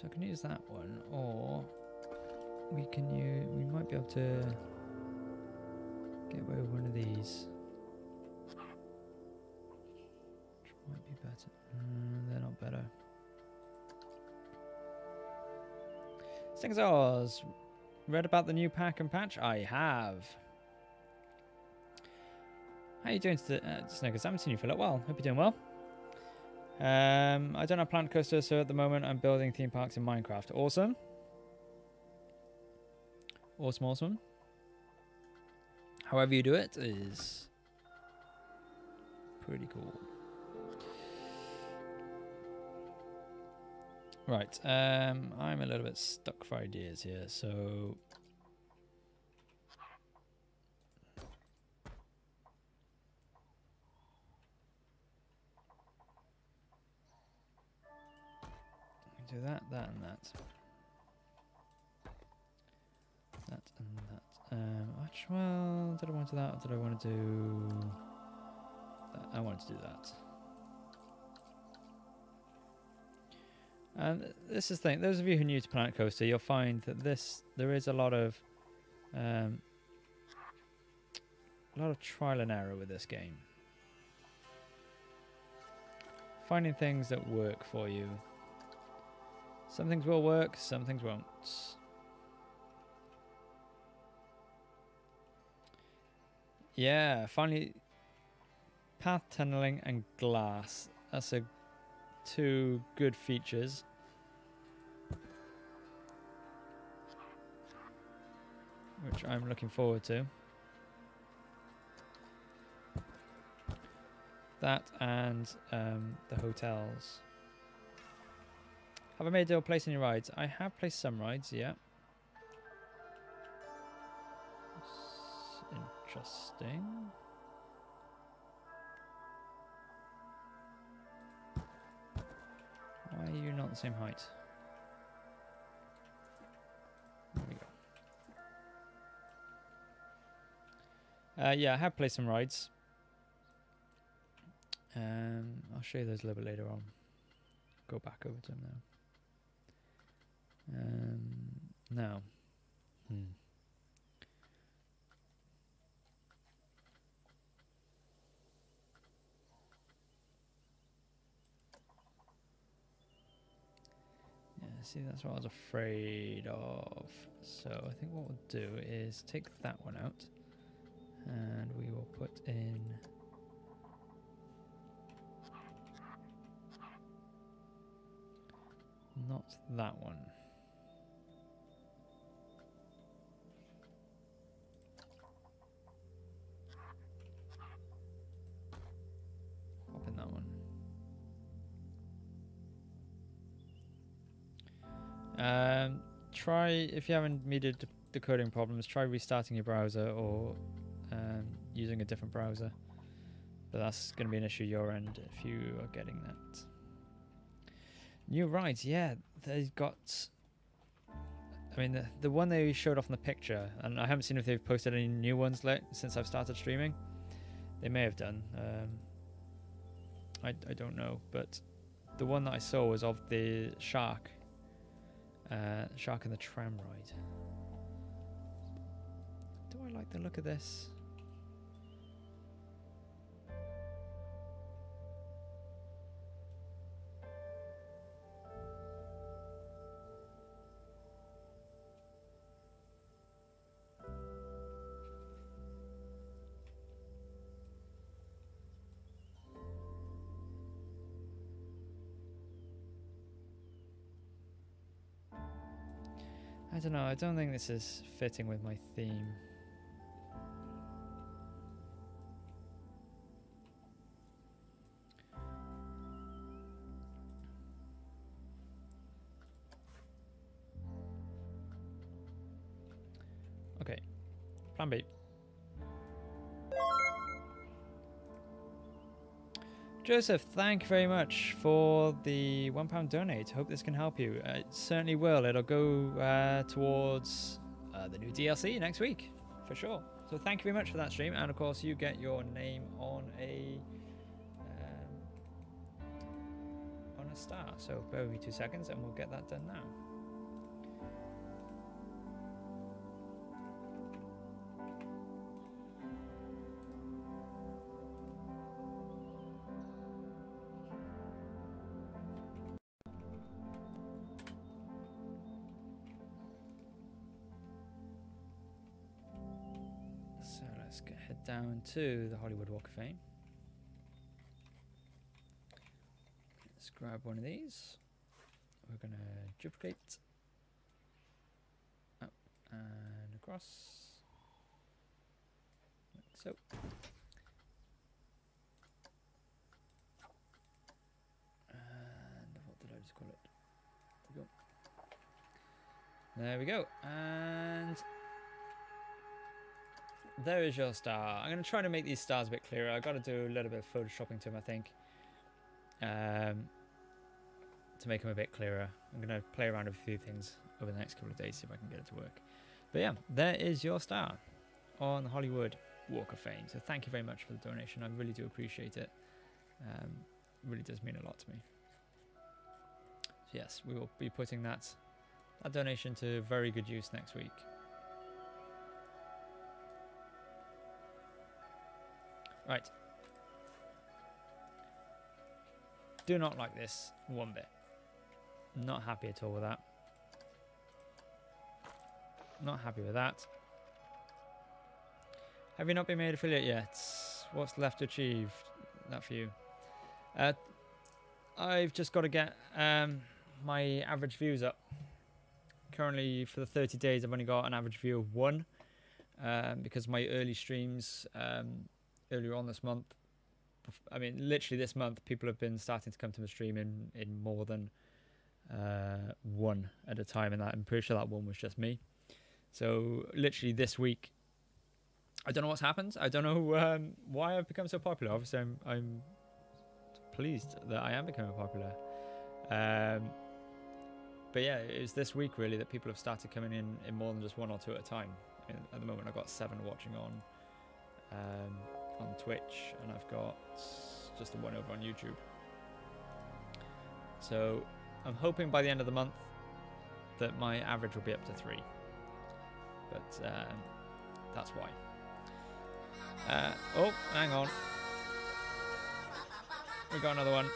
So I can use that one, or we can use. We might be able to get away with one of these. Which might be better. They're not better. Stingers, read about the new pack and patch? I have. How are you doing today, Snickers? I haven't seen you for a little while. Hope you're doing well. I don't have Planet Coaster, so at the moment I'm building theme parks in Minecraft. Awesome. Awesome, awesome. However you do it is pretty cool. Right, I'm a little bit stuck for ideas here, so do that, that, and that. That and that. Well, did I want to do that, or did I want to do that? I wanted to do that. And this is the thing, those of you who are new to Planet Coaster, you'll find that there is a lot of trial and error with this game. Finding things that work for you. Some things will work, some things won't. Yeah, finally, path tunneling and glass. That's a two good features. Which I'm looking forward to. That and the hotels. Have I made a deal placing your rides? I have placed some rides, yeah. That's interesting. Why are you not the same height? There we go. Yeah, I have placed some rides. I'll show you those a little bit later on. Go back over to them now. Now. Yeah, see, that's what I was afraid of. So I think what we'll do is take that one out, and we will put in not that one. Pop in that one. Try, if you haven't meted decoding problems, try restarting your browser or using a different browser. But that's going to be an issue your end if you are getting that. New rides, yeah, they've got. I mean, the one they showed off in the picture, and I haven't seen if they've posted any new ones since I've started streaming. They may have done. I don't know, but the one that I saw was of the shark. Shark and the tram ride. Do I like the look of this? I don't know, I don't think this is fitting with my theme. Okay, plan B. Joseph, thank you very much for the £1 donate. Hope this can help you. It certainly will. It'll go towards the new DLC next week, for sure. So thank you very much for that stream. And of course, you get your name on a a star. So bear with me 2 seconds and we'll get that done now. So let's head down to the Hollywood Walk of Fame. Let's grab one of these. We're going to duplicate. Up and across. Like so. And what did I just call it? There we go. And there is your star. I'm going to try to make these stars a bit clearer. I've got to do a little bit of photoshopping to them, I think. To make them a bit clearer. I'm going to play around with a few things over the next couple of days, see if I can get it to work. But yeah, there is your star on the Hollywood Walk of Fame. So thank you very much for the donation. I really do appreciate it. It really does mean a lot to me. So yes, we will be putting that donation to very good use next week. Right. Do not like this one bit. Not happy at all with that. Not happy with that. Have you not been made affiliate yet? What's left to achieve? That for you. I've just got to get my average views up. Currently, for the 30 days, I've only got an average view of 1 because my early streams earlier on this month. I mean, literally this month, people have been starting to come to my stream in more than 1 at a time, and that I'm pretty sure that 1 was just me. So literally this week, I don't know what's happened. I don't know why I've become so popular. Obviously, I'm pleased that I am becoming popular. But yeah, it's this week really that people have started coming in more than just 1 or 2 at a time. I mean, at the moment, I've got 7 watching on Twitch, and I've got just the 1 over on YouTube. So I'm hoping by the end of the month that my average will be up to 3. But that's why. Oh, hang on. We got another one.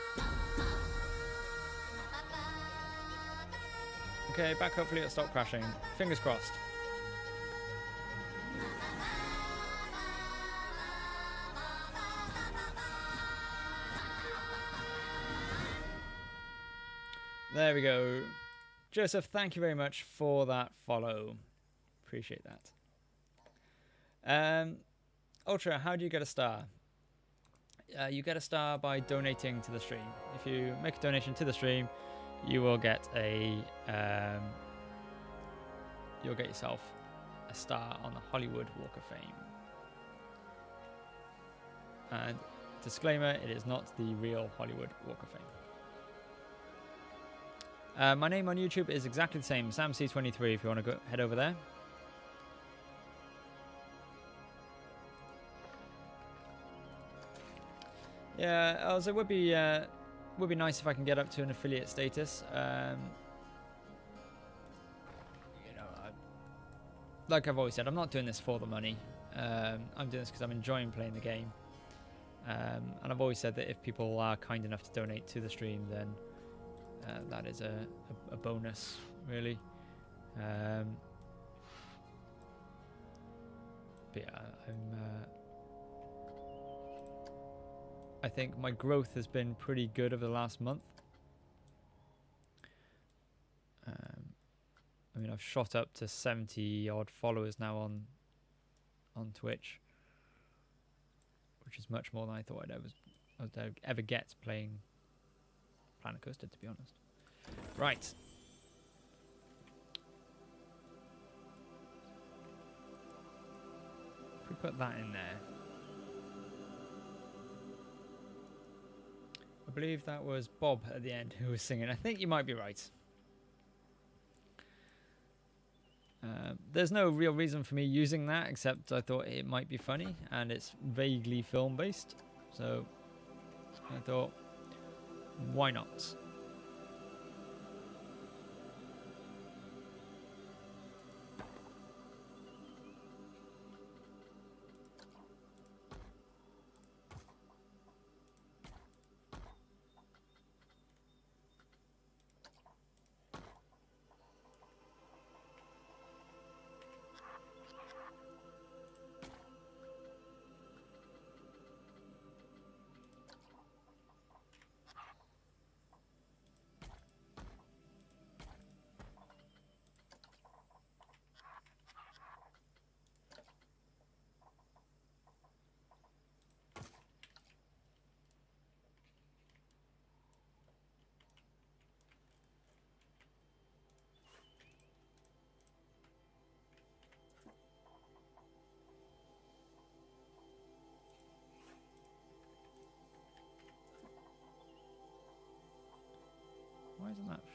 Okay, back. Hopefully it'll stop crashing. Fingers crossed. There we go. Joseph, thank you very much for that follow. Appreciate that. Ultra, how do you get a star? You get a star by donating to the stream. If you make a donation to the stream, you will get you'll get yourself a star on the Hollywood Walk of Fame. And disclaimer, it is not the real Hollywood Walk of Fame. My name on YouTube is exactly the same, SamC23, if you want to go head over there. Yeah, also it would be nice if I can get up to an affiliate status. You know, like I've always said, I'm not doing this for the money. I'm doing this because I'm enjoying playing the game. And I've always said that if people are kind enough to donate to the stream, then that is a bonus, really. But yeah, I think my growth has been pretty good over the last month. I mean, I've shot up to 70 odd followers now on Twitch, which is much more than I thought I'd ever get playing Planet Coaster, to be honest. Right. If we put that in there. I believe that was Bob at the end who was singing. I think you might be right. There's no real reason for me using that, except I thought it might be funny, and it's vaguely film-based. So I thought, why not?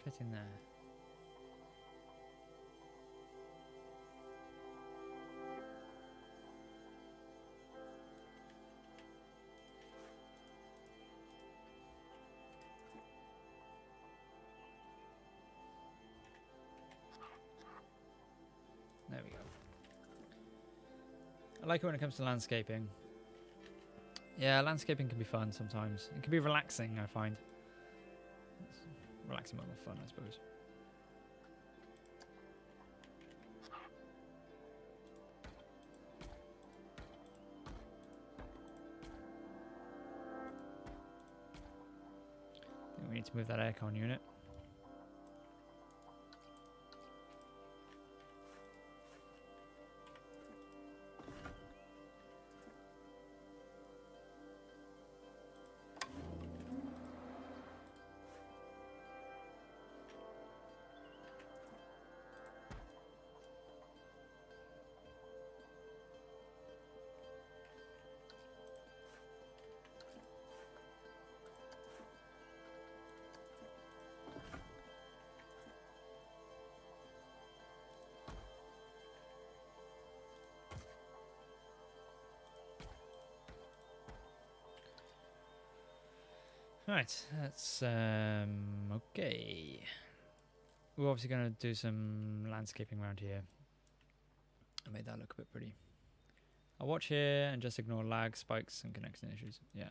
fit in there? There we go. I like it when it comes to landscaping. Yeah, landscaping can be fun sometimes. It can be relaxing, I find. It's a relaxing moment of fun, I suppose. I think we need to move that aircon unit. Right, that's okay. We're obviously going to do some landscaping around here. I made that look a bit pretty. I'll watch here and just ignore lag, spikes, and connection issues. Yeah.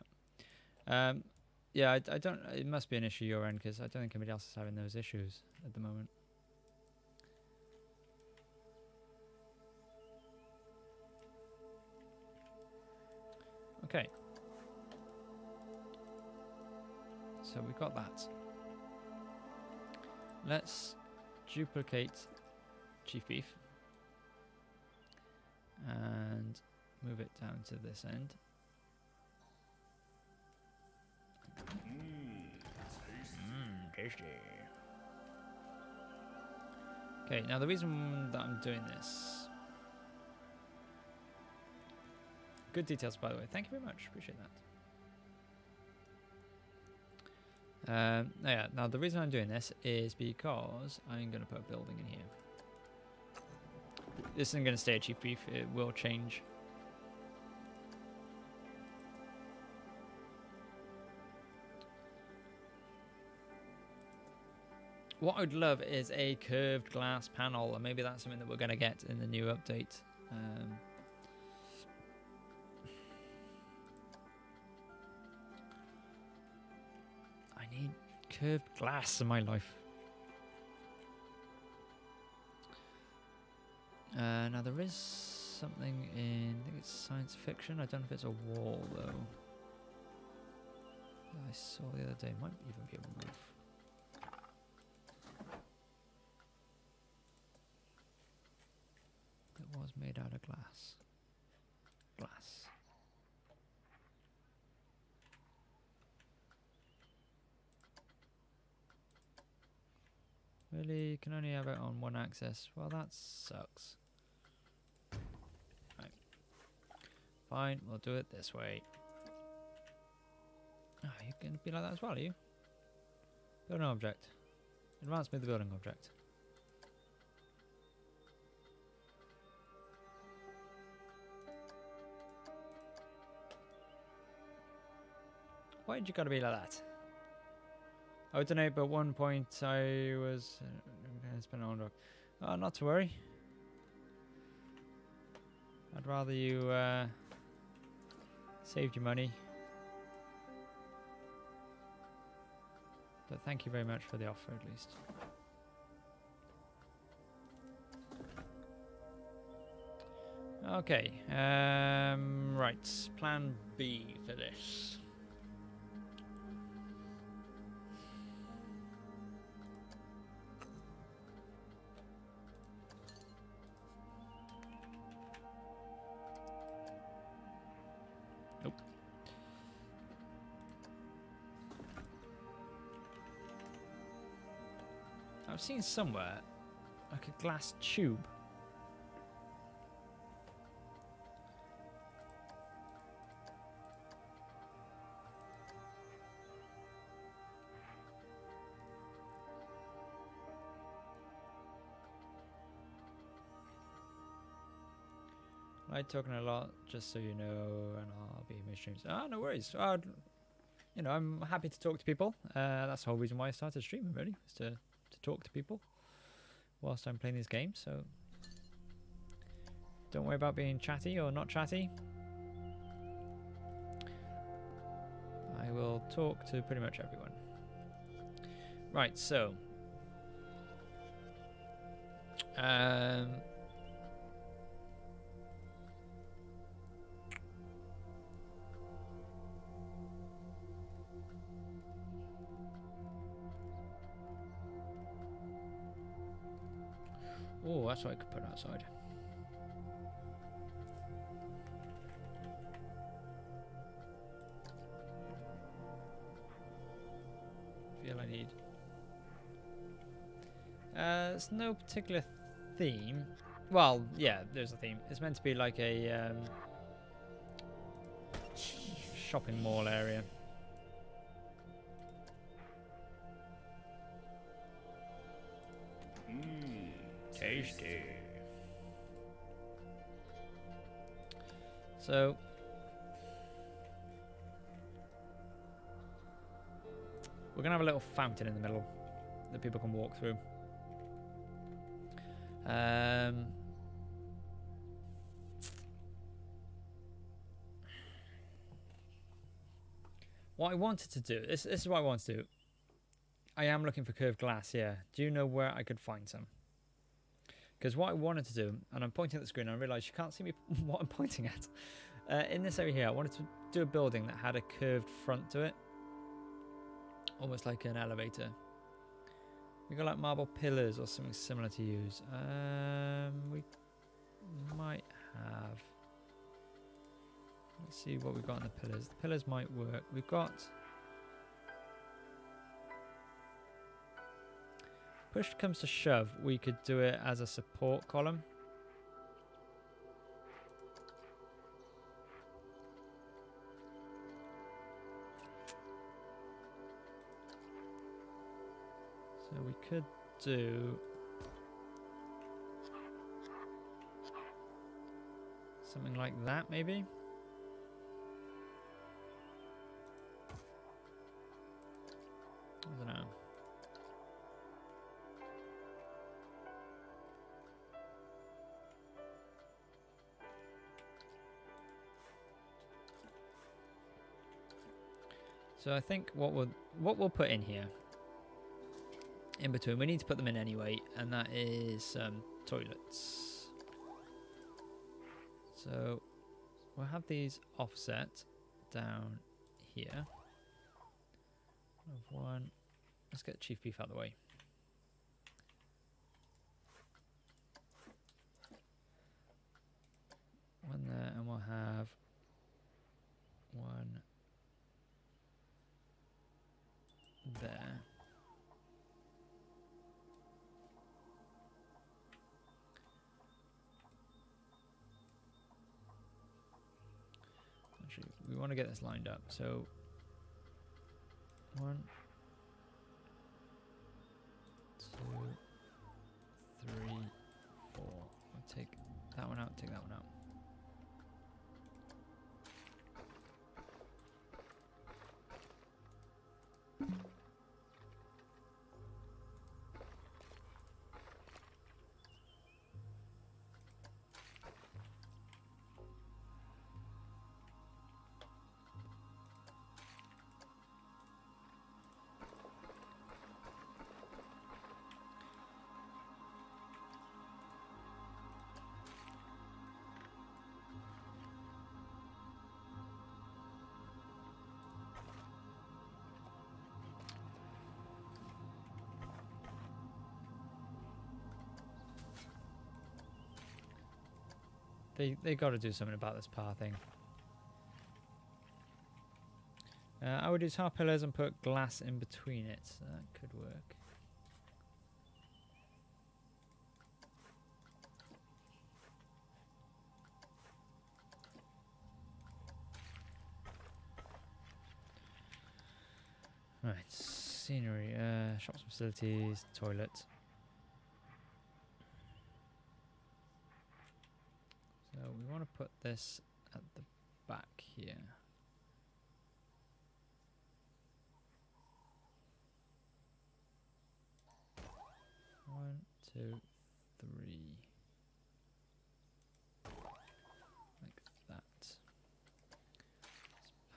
Yeah, I don't. It must be an issue your end because I don't think anybody else is having those issues at the moment. Okay. So we've got that. Let's duplicate Chief Beef and move it down to this end. Tasty. Okay, now the reason that I'm doing this. Good details, by the way. Thank you very much. Appreciate that. Yeah, now the reason I'm doing this is because I'm going to put a building in here. This isn't going to stay a Chief Beef, it will change. What I would love is a curved glass panel, and maybe that's something that we're going to get in the new update. I need curved glass in my life. Now there is something in, I think it's science fiction. I don't know if it's a wall though. I saw the other day. Might even be a roof. It was made out of glass. Glass. Really? You can only have it on one axis. Well, that sucks. Right. Fine, we'll do it this way. Oh, you're going to be like that as well, are you? Building object. Advance me the building object. Why did you gotta be like that? I don't know, but at one point I was gonna spend on dog. Oh, not to worry. I'd rather you saved your money. But thank you very much for the offer, at least. Okay. Right. Plan B for this. Nope. I've seen somewhere like a glass tube. I talking a lot, just so you know, and I'll be in streams. Ah, no worries. You know, I'm happy to talk to people. That's the whole reason why I started streaming, really, is to talk to people whilst I'm playing these games. So don't worry about being chatty or not chatty. I will talk to pretty much everyone. Right, so oh, that's what I could put outside. Feel I need. There's no particular theme. Well, yeah, there's a theme. It's meant to be like a shopping mall area. Tasty. So we're gonna have a little fountain in the middle that people can walk through. What I wanted to do, this is what I want to do. I am looking for curved glass, yeah. Do you know where I could find some? Because what I wanted to do, and I'm pointing at the screen, and I realise you can't see me what I'm pointing at. In this area here, I wanted to do a building that had a curved front to it. Almost like an elevator. We got like marble pillars or something similar to use. We might have. Let's see what we've got on the pillars. The pillars might work. We've got. Push comes to shove, we could do it as a support column. So we could do something like that, maybe. I don't know. So I think what we'll put in here, in between, we need to put them in anyway, and that is toilets. So we'll have these offset down here. One. Let's get Chief Beef out of the way. One there, and we'll have one there. Actually, we want to get this lined up. So 1, 2, 3, 4. I'll take that one out, take that one out. They got to do something about this pathing. I would use half pillars and put glass in between it. So that could work. Right, scenery, shops, facilities, toilet. So we want to put this at the back here. One, two, three. Like that. Let's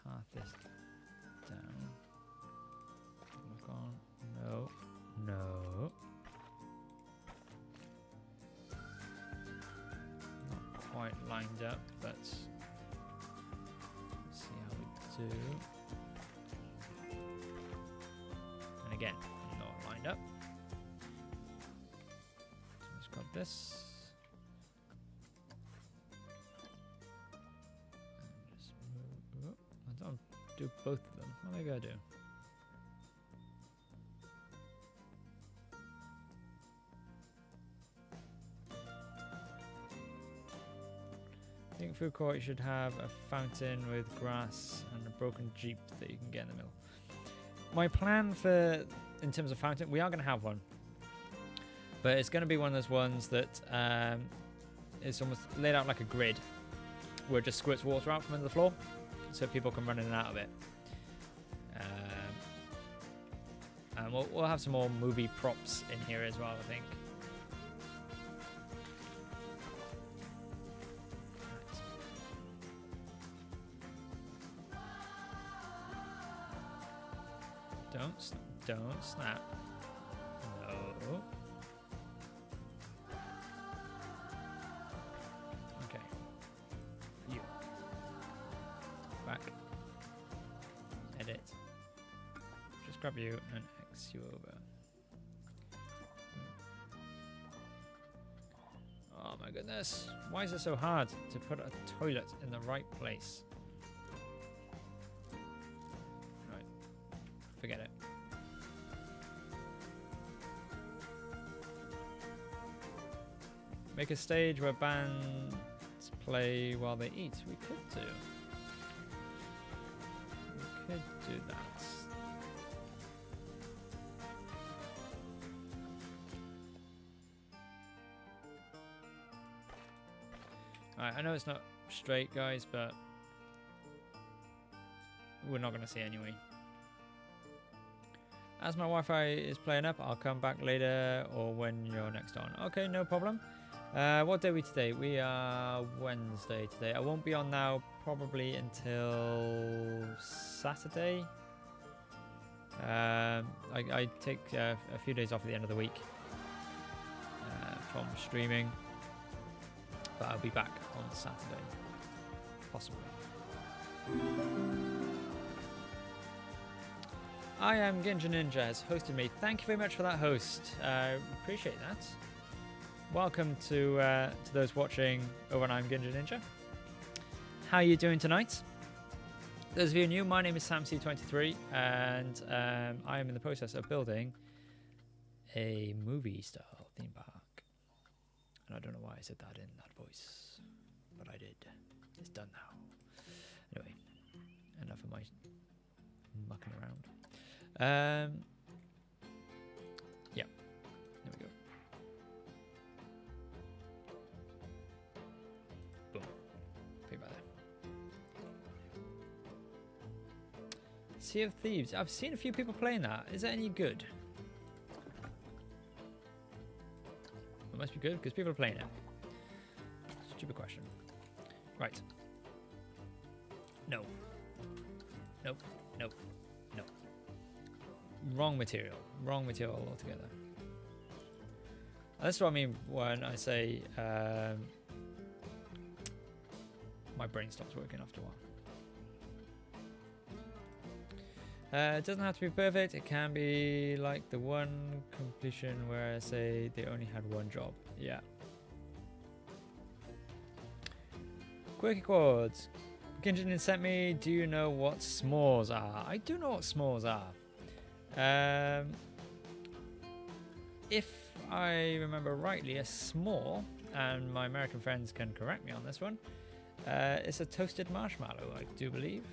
path this down. Look on. No. No. Not quite lined up, but let's see how we do. And again, not lined up. So let's grab this. And just move. I don't do both of them. What maybe I do. I think food court should have a fountain with grass and a broken jeep that you can get in the middle. My plan for, in terms of fountain, we are going to have one. But it's going to be one of those ones that is almost laid out like a grid where it just squirts water out from under the floor so people can run in and out of it. And we'll have some more movie props in here as well, I think. Don't snap. No. Okay. You. Back. Edit. Just grab you and X you over. Oh my goodness. Why is it so hard to put a toilet in the right place? Right. Forget it. Make a stage where bands play while they eat. We could do. We could do that. Alright, I know it's not straight, guys, but we're not going to see anyway. As my Wi-Fi is playing up, I'll come back later or when you're next on. Okay, no problem. What day are we today? We are Wednesday today. I won't be on now probably until Saturday. I take a few days off at the end of the week from streaming, but I'll be back on Saturday, possibly. I am Ginja Ninja has hosted me. Thank you very much for that host. Appreciate that. Welcome to those watching over on I'm Ginja Ninja. How are you doing tonight? Those of you new, my name is SamC23 and I am in the process of building a movie-style theme park. And I don't know why I said that in that voice, but I did. It's done now. Anyway, enough of my mucking around. Yeah, there we go. Boom. Think about that. Sea of Thieves. I've seen a few people playing that. Is that any good? It must be good because people are playing it. Stupid question. Right. No. Nope. Nope. Nope. Wrong material. Wrong material altogether. That's what I mean when I say my brain stops working after a while. It doesn't have to be perfect. It can be like the one completion where I say they only had one job. Yeah. Quirky Quads. Kinjin sent me, do you know what s'mores are? I do know what s'mores are. If I remember rightly, a s'more, and my American friends can correct me on this one, it's a toasted marshmallow, I do believe.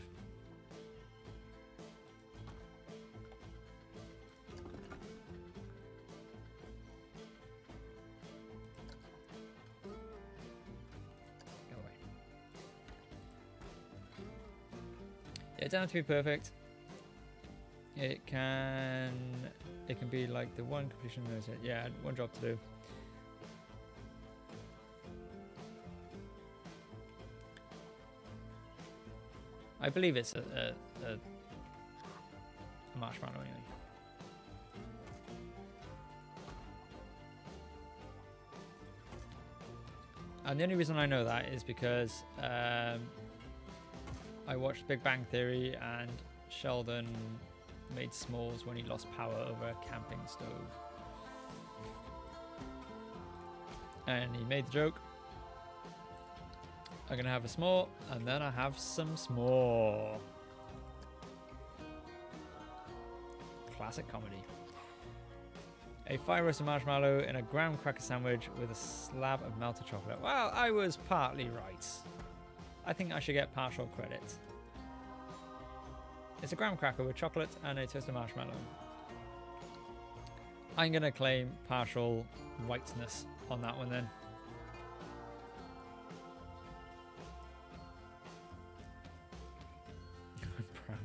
Go away. It doesn't have to be perfect. It can be like the one completion. There's it. Yeah, one job to do. I believe it's a marshmallow anyway. And the only reason I know that is because I watched Big Bang Theory and Sheldon made s'mores when he lost power over a camping stove. And he made the joke, I'm gonna have a s'more and then I have some s'more. Classic comedy. A fire roasted marshmallow in a graham cracker sandwich with a slab of melted chocolate. Well, I was partly right. I think I should get partial credit. It's a graham cracker with chocolate and a toasted marshmallow. I'm going to claim partial rightness on that one then. I'm proud.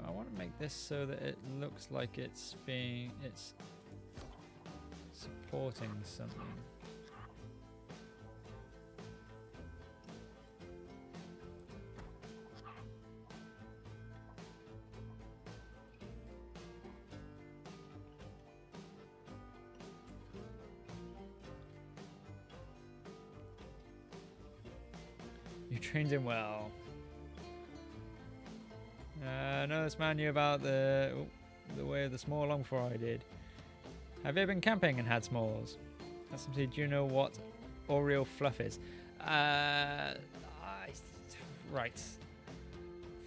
I want to make this so that it looks like it's supporting something. You trained him well. No, this man knew about the way of the s'more long before I did. Have you ever been camping and had s'mores? Do you know what Oreo fluff is? Right.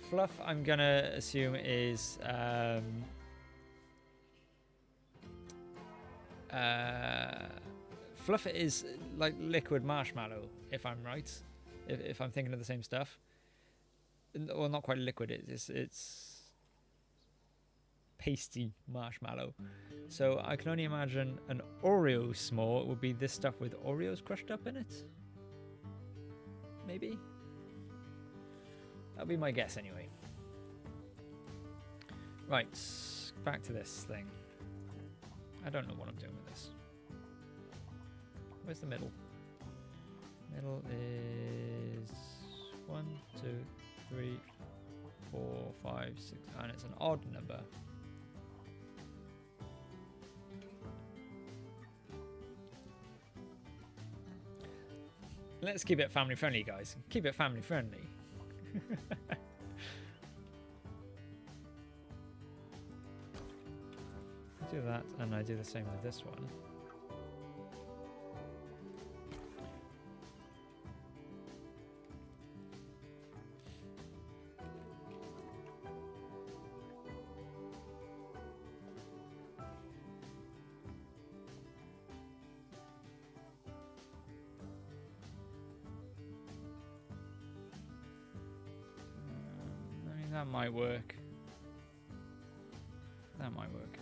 Fluff, I'm gonna assume is fluff is like liquid marshmallow, if I'm right. If I'm thinking of the same stuff. Well, not quite liquid. It's pasty marshmallow. So I can only imagine an Oreo s'more would be this stuff with Oreos crushed up in it. Maybe. That'll be my guess anyway. Right, back to this thing. I don't know what I'm doing with this. Where's the middle? Middle is 1, 2, 3, 4, 5, 6, and it's an odd number. Let's keep it family friendly, guys. Keep it family friendly. I do that, and I do the same with this one. That might work. That might work.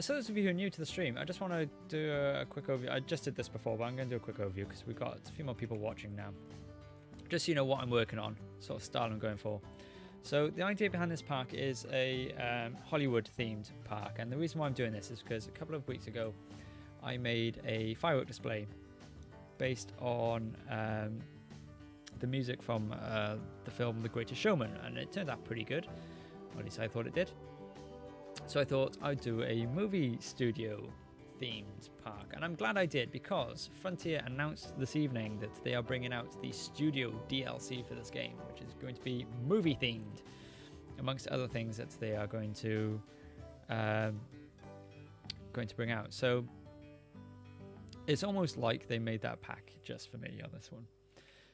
So those of you who are new to the stream, I just want to do a quick overview. I just did this before, but I'm going to do a quick overview because we've got a few more people watching now. Just so you know what I'm working on, sort of style I'm going for. So the idea behind this park is a Hollywood-themed park, and the reason why I'm doing this is because a couple of weeks ago I made a firework display based on the music from the film The Greatest Showman, and it turned out pretty good, or at least I thought it did. So I thought I'd do a movie studio themed park, and I'm glad I did, because Frontier announced this evening that they are bringing out the studio DLC for this game, which is going to be movie themed, amongst other things that they are going to bring out. So it's almost like they made that pack just for me on this one.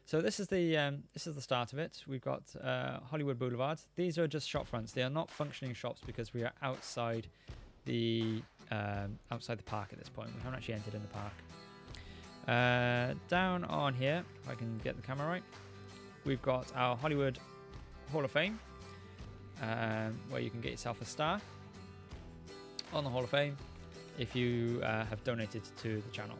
So this is the start of it. We've got Hollywood Boulevard. These are just shop fronts. They are not functioning shops because we are outside the park at this point. We haven't actually entered in the park. Down on here, if I can get the camera right, we've got our Hollywood Hall of Fame. where you can get yourself a star on the Hall of Fame if you have donated to the channel.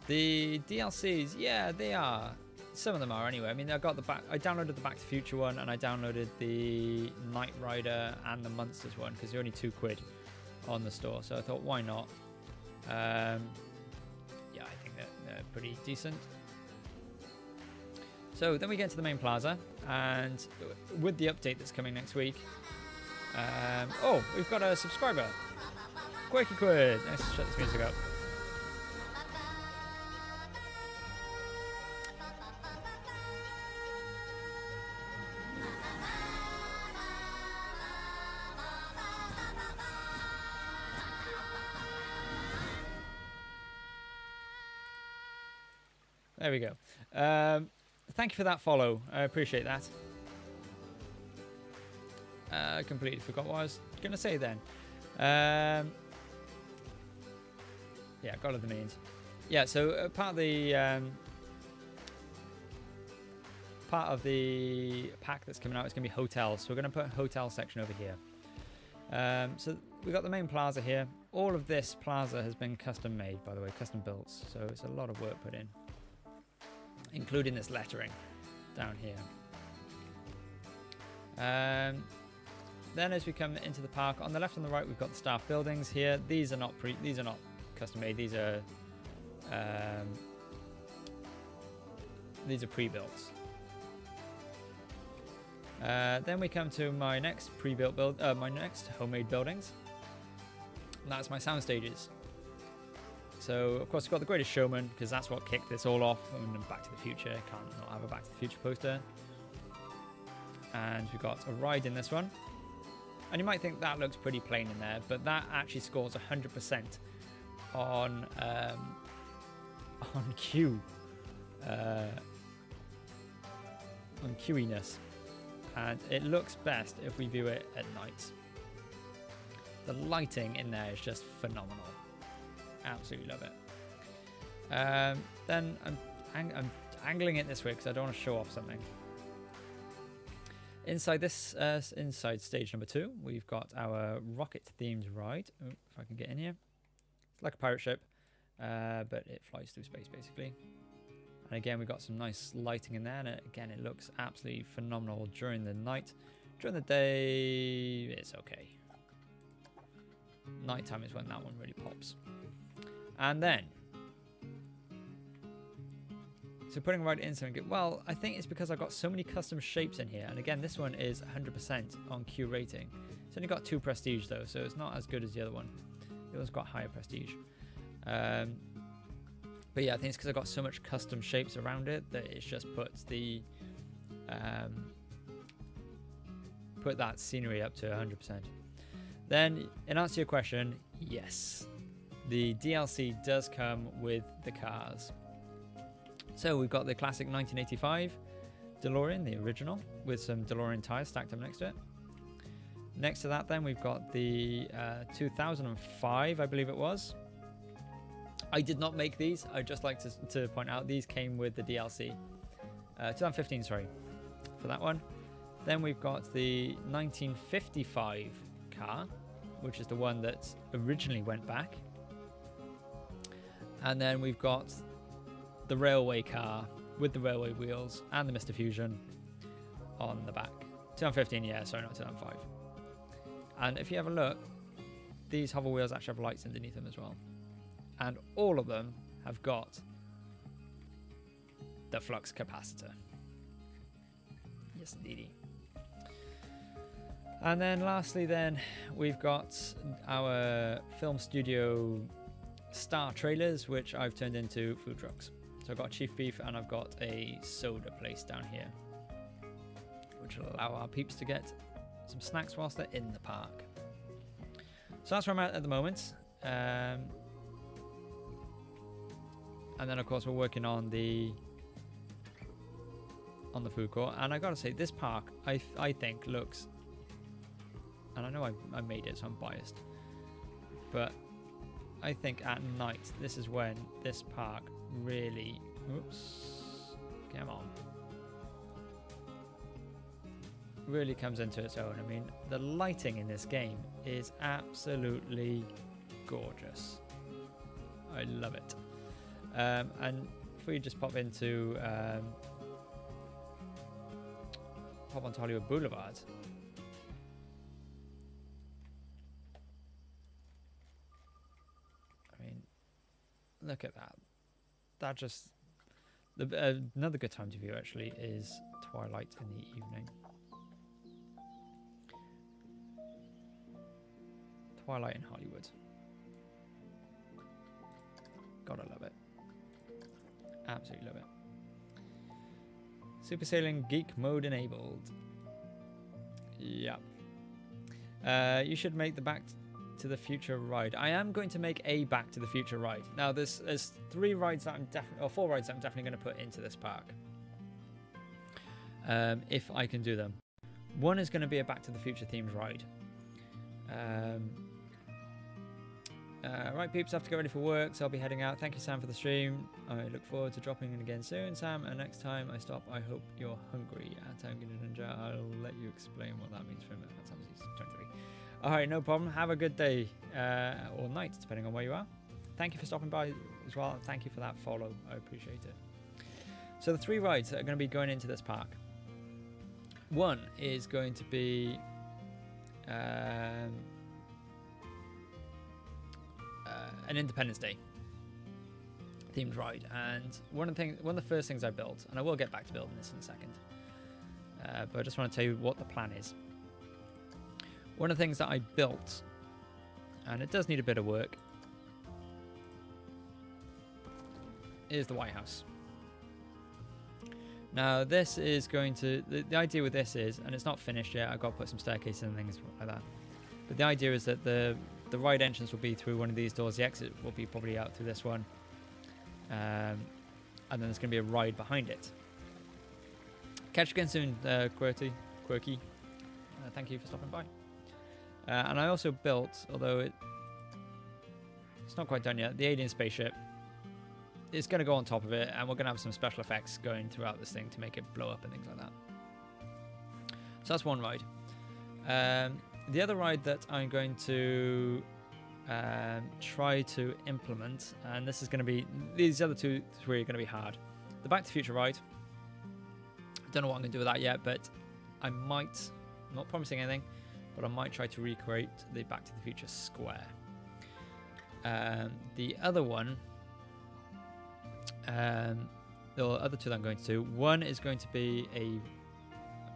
The DLCs, yeah, they are. Some of them are anyway. I mean, I downloaded the Back to the Future one, and I downloaded the Knight Rider and the Monsters one because they're only £2 on the store. So I thought, why not? Yeah, I think they're pretty decent. So then we get to the main plaza, and with the update that's coming next week, oh, we've got a subscriber. Quirky Quid. Let's shut this music up. There we go. Thank you for that follow. I appreciate that. I completely forgot what I was going to say then. Yeah, God of the Means. Yeah, so part of the pack that's coming out is going to be hotels. So we're going to put a hotel section over here. So we've got the main plaza here. All of this plaza has been custom made, by the way, custom built. So it's a lot of work put in, including this lettering down here. Then as we come into the park, on the left and the right, we've got the staff buildings here. These are not custom made. These are pre-built. Then we come to my next my next homemade buildings. And that's my sound stages. So of course we've got the Greatest Showman because that's what kicked this all off. And Back to the Future, can't not have a Back to the Future poster. And we've got a ride in this one. And you might think that looks pretty plain in there, but that actually scores 100% on queue, on queuiness, and it looks best if we view it at night. The lighting in there is just phenomenal. Absolutely love it. Then I'm angling it this way because I don't want to show off something. Inside this, inside stage number 2, we've got our rocket-themed ride. Oh, if I can get in here. It's like a pirate ship, but it flies through space, basically. And again, we've got some nice lighting in there, and again, it looks absolutely phenomenal during the night. During the day, it's okay. Nighttime is when that one really pops. And then, so putting right in something good. Well, I think it's because I've got so many custom shapes in here. And again, this one is 100% on Q rating. It's only got 2 prestige though, so it's not as good as the other one. The other's got higher prestige. But yeah, I think it's because I've got so much custom shapes around it that it's just puts the put that scenery up to 100%. Then, in answer to your question, yes, the DLC does come with the cars. So we've got the classic 1985 DeLorean, the original, with some DeLorean tires stacked up next to it. Next to that then we've got the 2005, I believe it was. I did not make these. I'd just like to point out these came with the DLC. 2015, sorry, for that one. Then we've got the 1955 car, which is the one that originally went back. And then we've got the railway car with the railway wheels and the Mr. Fusion on the back. 2015, yeah, sorry, not 2005. And if you have a look, these hover wheels actually have lights underneath them as well. And all of them have got the flux capacitor. Yes, indeedy. And then lastly then, we've got our film studio star trailers, which I've turned into food trucks. So I've got Chief Beef and I've got a soda place down here, which will allow our peeps to get some snacks whilst they're in the park. So that's where I'm at the moment. And then of course we're working on the food court. And I gotta say, this park I think looks, and I know I made it so I'm biased, but I think at night this is when this park really, oops, come on, really comes into its own. I mean, the lighting in this game is absolutely gorgeous. I love it. And if we just pop into pop onto Hollywood Boulevard. I mean, look at that. That just another good time to view actually is twilight in the evening. Twilight in Hollywood. Gotta love it. Absolutely love it. Super Sailing Geek Mode enabled. Yeah. You should make the Back to the Future ride. I am going to make a Back to the Future ride. Now there's 3 rides that I'm definitely, or 4 rides that I'm definitely going to put into this park. If I can do them. One is going to be a Back to the Future themed ride. Right, peeps, I have to get ready for work, so I'll be heading out. Thank you, Sam, for the stream. I look forward to dropping in again soon, Sam. And next time I stop, I hope you're hungry. At Ninja, I'll let you explain what that means for a minute. That's obviously 23. All right, no problem. Have a good day or night, depending on where you are. Thank you for stopping by as well. And thank you for that follow. I appreciate it. So the 3 rides that are going to be going into this park. One is going to be an Independence Day themed ride, and one of the first things I built, and I will get back to building this in a second, but I just want to tell you what the plan is. One of the things that I built, and it does need a bit of work, is the White House. Now this is going to, the idea with this is, and it's not finished yet, I've got to put some staircases and things like that, but the idea is that the ride entrance will be through one of these doors. The exit will be probably out through this one. And then there's going to be a ride behind it. Catch you again soon, Quirky. Thank you for stopping by. And I also built, although it's not quite done yet, the alien spaceship. It's going to go on top of it, and we're going to have some special effects going throughout this thing to make it blow up and things like that. So that's one ride. The other ride that I'm going to try to implement, and this is going to be, these other 3 are going to be hard. The Back to the Future ride. I don't know what I'm going to do with that yet, but I might, I'm not promising anything, but I might try to recreate the Back to the Future square. The other one, the other 2 that I'm going to do, one is going to be a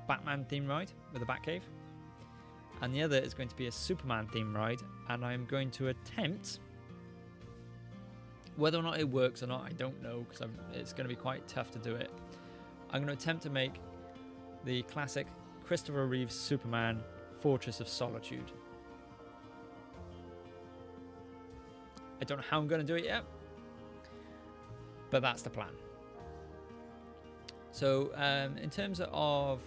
Batman theme ride with a Batcave. And the other is going to be a Superman theme ride, and I'm going to attempt, whether or not it works or not, I don't know, because it's going to be quite tough to do it. I'm going to attempt to make the classic Christopher Reeves Superman Fortress of Solitude. I don't know how I'm going to do it yet, but that's the plan. So in terms of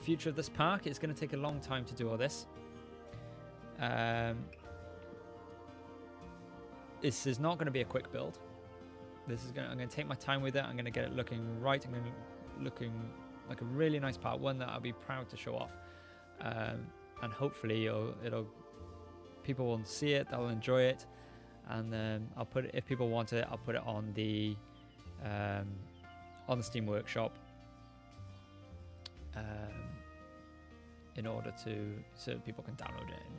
future of this park, it's going to take a long time to do all this. This is not going to be a quick build. I'm going to take my time with it. I'm going to get it looking right. I'm going to looking like a really nice part, one that I'll be proud to show off. And hopefully people will see it, they'll enjoy it, and I'll put it, if people want it, I'll put it on the Steam Workshop. In order so people can download it and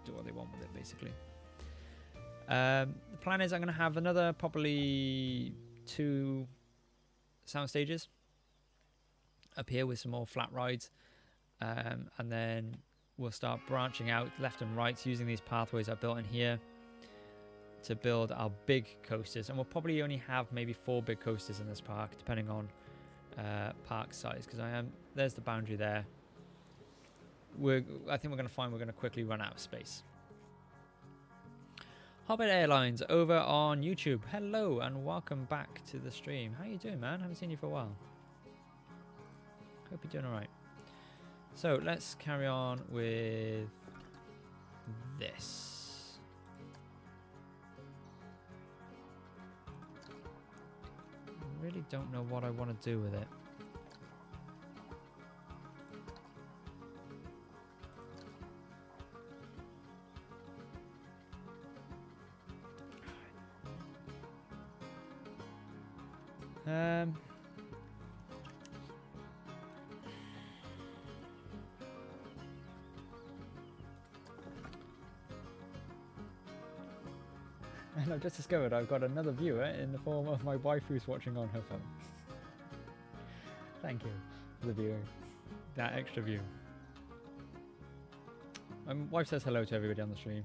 do what they want with it, basically. The plan is I'm going to have another probably 2 sound stages up here with some more flat rides, and then we'll start branching out left and right using these pathways I built in here to build our big coasters, and we'll probably only have maybe 4 big coasters in this park, depending on park size, because there's the boundary there. I think we're going to find we're going to quickly run out of space. Hobbit Airlines over on YouTube. Hello and welcome back to the stream. How you doing, man? Haven't seen you for a while. Hope you're doing all right. So let's carry on with this. I really don't know what I want to do with it. And I've just discovered I've got another viewer in the form of my wife who's watching on her phone. Thank you for the viewing. That extra view. My wife says hello to everybody on the stream.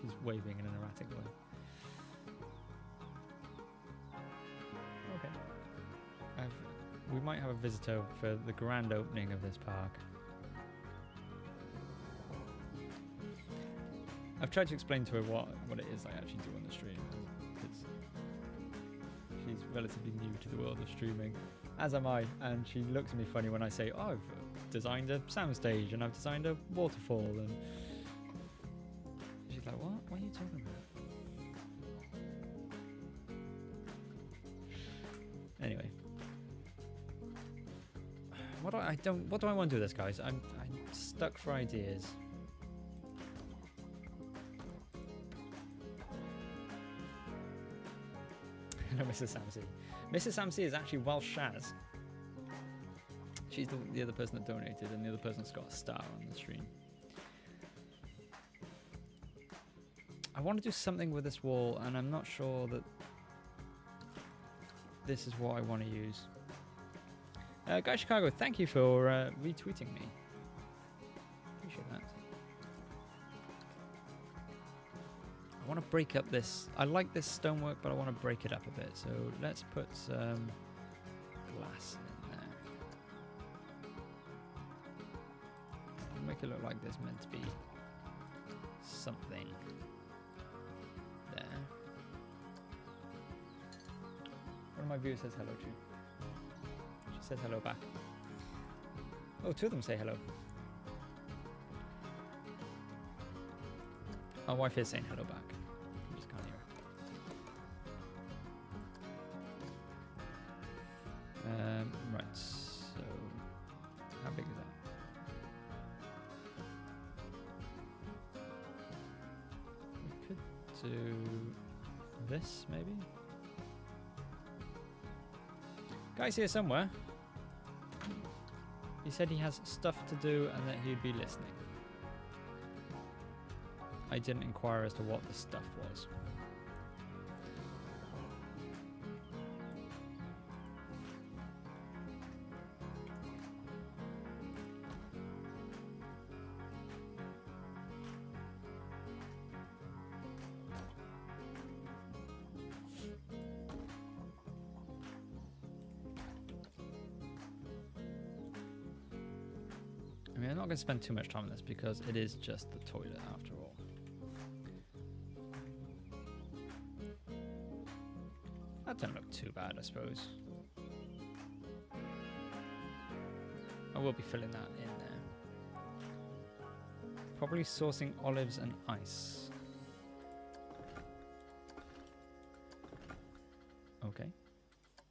She's waving in an erratic way. Okay. We might have a visitor for the grand opening of this park. I've tried to explain to her what it is I actually do on the stream. Because she's relatively new to the world of streaming, as am I, and she looks at me funny when I say, oh, I've designed a soundstage and I've designed a waterfall, and she's like, what? What are you talking about? Anyway. What do I want to do with this, guys? I'm stuck for ideas. Hello, Mrs. Samsey. Mrs. Samsey is actually Welsh Shaz. She's the other person that donated, and the other person's got a star on the stream. I want to do something with this wall, and I'm not sure that this is what I want to use. Guy Chicago, thank you for retweeting me. Appreciate that. I want to break up this. I like this stonework, but I want to break it up a bit. So let's put some glass in there. Make it look like there's meant to be something there. One of my viewers says hello to you. She says hello back. Oh, two of them say hello. My wife is saying hello back. I just can't hear her. Right, so how big is that? We could do this, maybe? Guy's here somewhere. He said he has stuff to do and that he'd be listening. I didn't inquire as to what the stuff was. I mean, I'm not going to spend too much time on this because it is just the toilet after all. That doesn't look too bad, I suppose. I will be filling that in there. Probably sourcing olives and ice. Okay.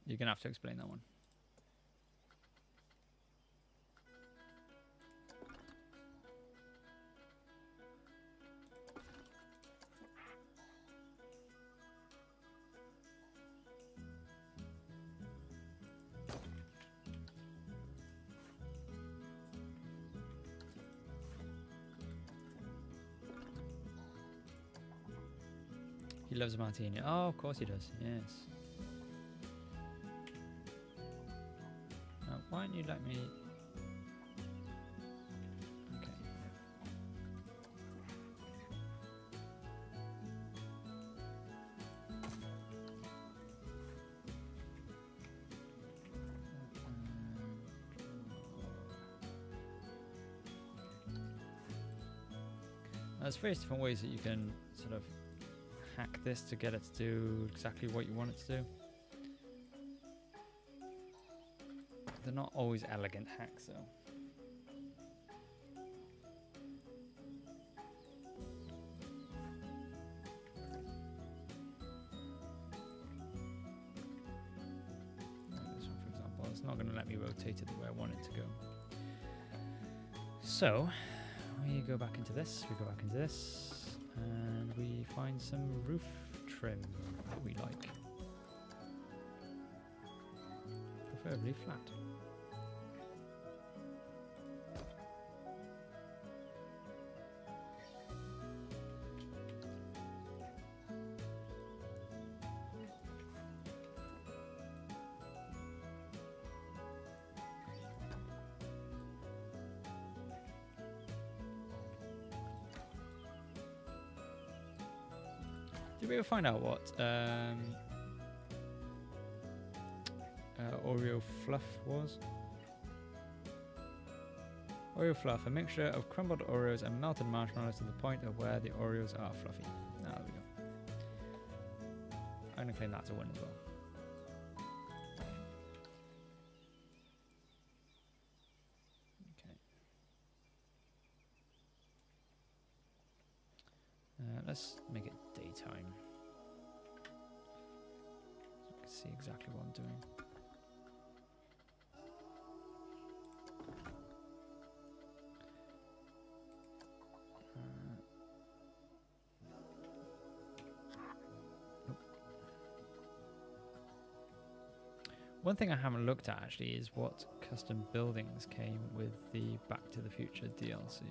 You're going to have to explain that one. He loves a martini. Oh, of course he does. Yes. Now, why don't you let me... Okay. There's various different ways that you can sort of hack this to get it to do exactly what you want it to do. They're not always elegant hacks, though. Like this one, for example, it's not going to let me rotate it the way I want it to go. So we go back into this, we go back into this, and we find some roof trim that we like. Preferably flat. Did we ever find out what Oreo fluff was? Oreo fluff, a mixture of crumbled Oreos and melted marshmallows to the point of where the Oreos are fluffy. Ah, there we go. I'm going to claim that's a win as well. Okay. Let's make it daytime. So I can see exactly what I'm doing. One thing I haven't looked at actually is what custom buildings came with the Back to the Future DLC.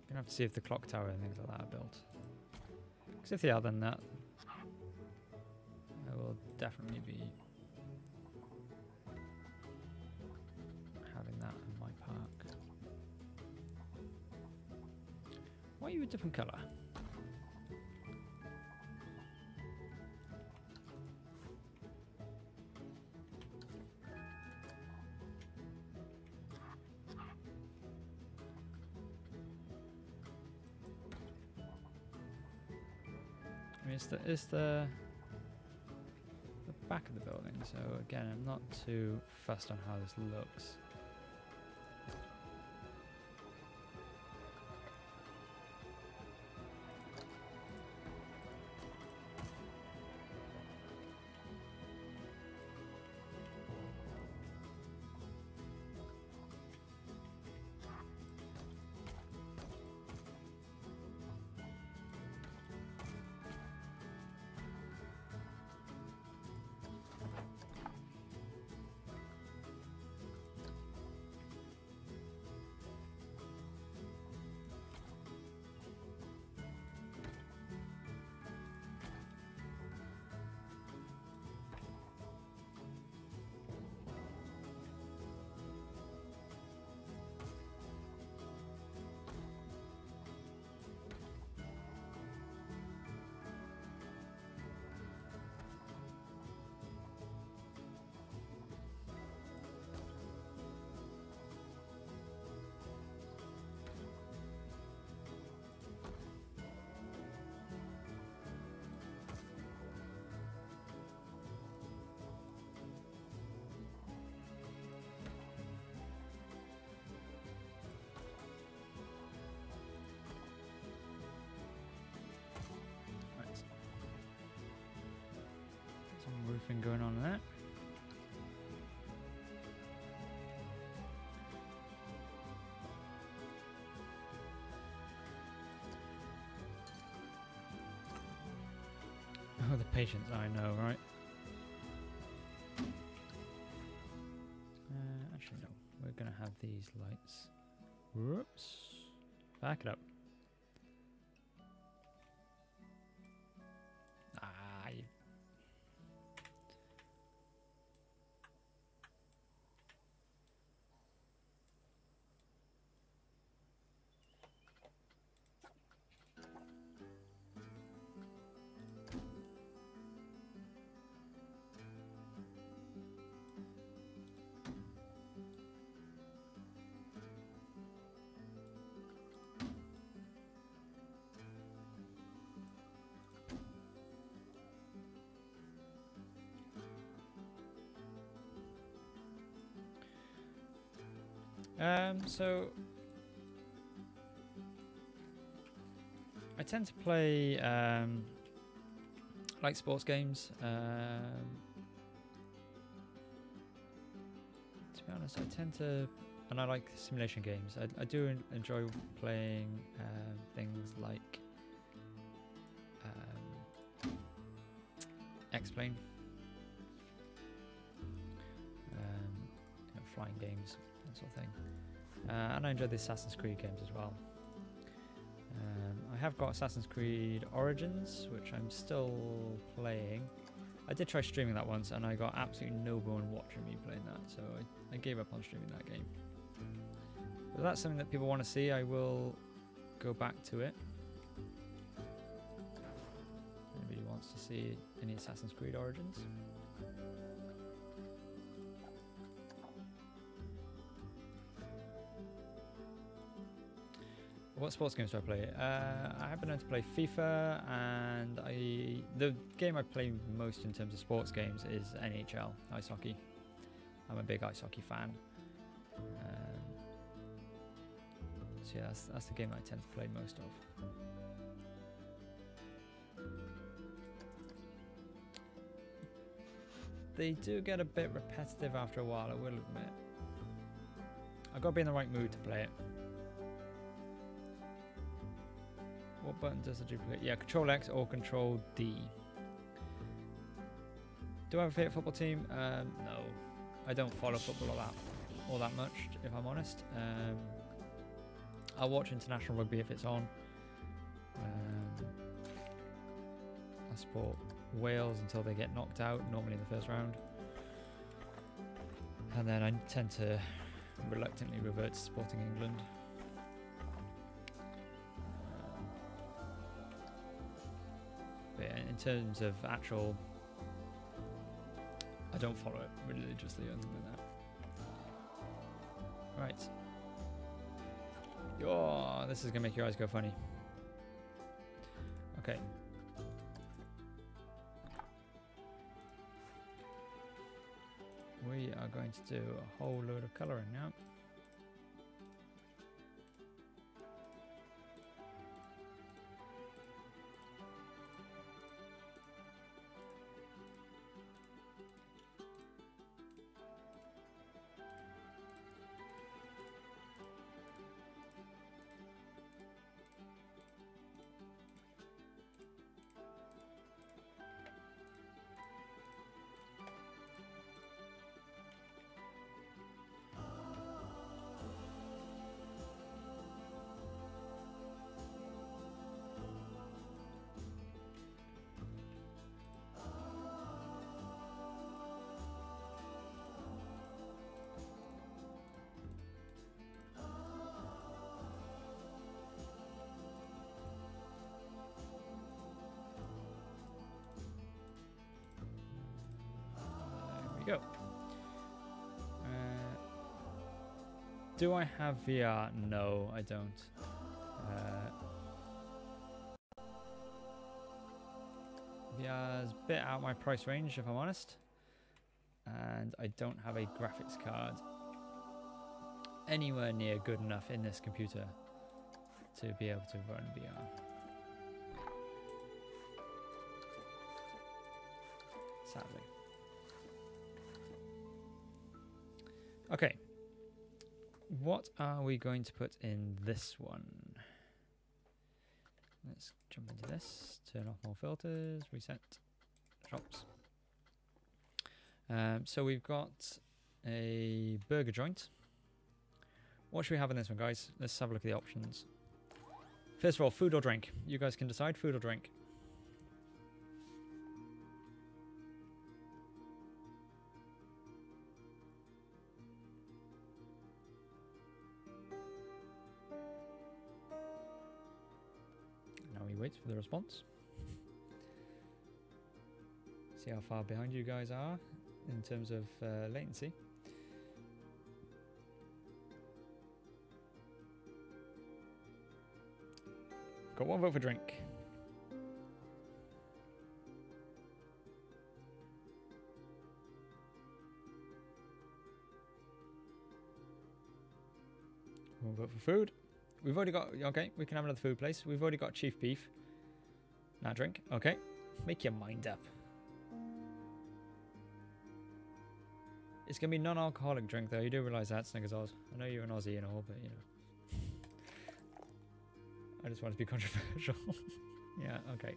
Gonna have to see if the clock tower and things like that are built. Because if they are, then that I will definitely be having that in my park. Why are you a different colour? I mean, it's the back of the building, so again, I'm not too fussed on how this looks. Roofing going on there. Oh, the patience, I know, right? Actually, no. We're going to have these lights. Whoops. Back it up. Ah, you... So I tend to play like sports games. To be honest, I tend to, and I like simulation games. I do enjoy playing things like X-Plane, flying games, that sort of thing. And I enjoy the Assassin's Creed games as well. I have got Assassin's Creed Origins, which I'm still playing. I did try streaming that once, and I got absolutely no one watching me playing that, so I gave up on streaming that game. But if that's something that people want to see, I will go back to it. Anybody wants to see any Assassin's Creed Origins? What sports games do I play? I have been able to play FIFA, and the game I play most in terms of sports games is NHL, ice hockey. I'm a big ice hockey fan. So yeah, that's the game I tend to play most of. They do get a bit repetitive after a while, I will admit. I've got to be in the right mood to play it. What button does the duplicate? Yeah, Control X or Control D. Do I have a favourite football team? No. I don't follow football all that much, if I'm honest. I'll watch international rugby if it's on. I support Wales until they get knocked out, normally in the first round. And then I tend to reluctantly revert to supporting England. But yeah, in terms of actual, I don't follow it religiously or anything like that. Right. Oh, this is going to make your eyes go funny. Okay. We are going to do a whole load of colouring now. Go. Do I have VR? No, I don't. VR's a bit out of my price range, if I'm honest. And I don't have a graphics card anywhere near good enough in this computer to be able to run VR. Sadly. Okay, what are we going to put in this one? Let's jump into this, turn off more filters, reset shops. So we've got a burger joint. What should we have in this one, guys? Let's have a look at the options. First of all, food or drink? You guys can decide, food or drink. Wait for the response. See how far behind you guys are in terms of latency. Got one vote for drink. One vote for food. We've already got, okay, we can have another food place. We've already got chief beef. Now drink, okay. Make your mind up. It's going to be non-alcoholic drink though, you do realise that, Snickers Oz. I know you're an Aussie and all, but you know. I just want to be controversial. Yeah, okay.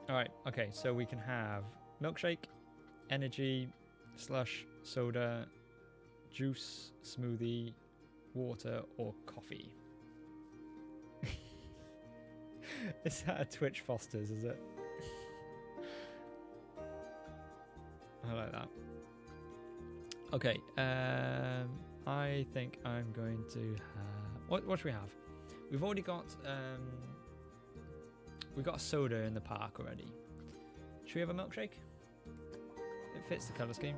Alright, okay, so we can have milkshake, energy, slush, soda, juice, smoothie, water, or coffee. Is that a Twitch Foster's, is it? I like that. Okay, I think I'm going to have... What should we have? We've already got... we've got a soda in the park already. Should we have a milkshake? It fits the colour scheme.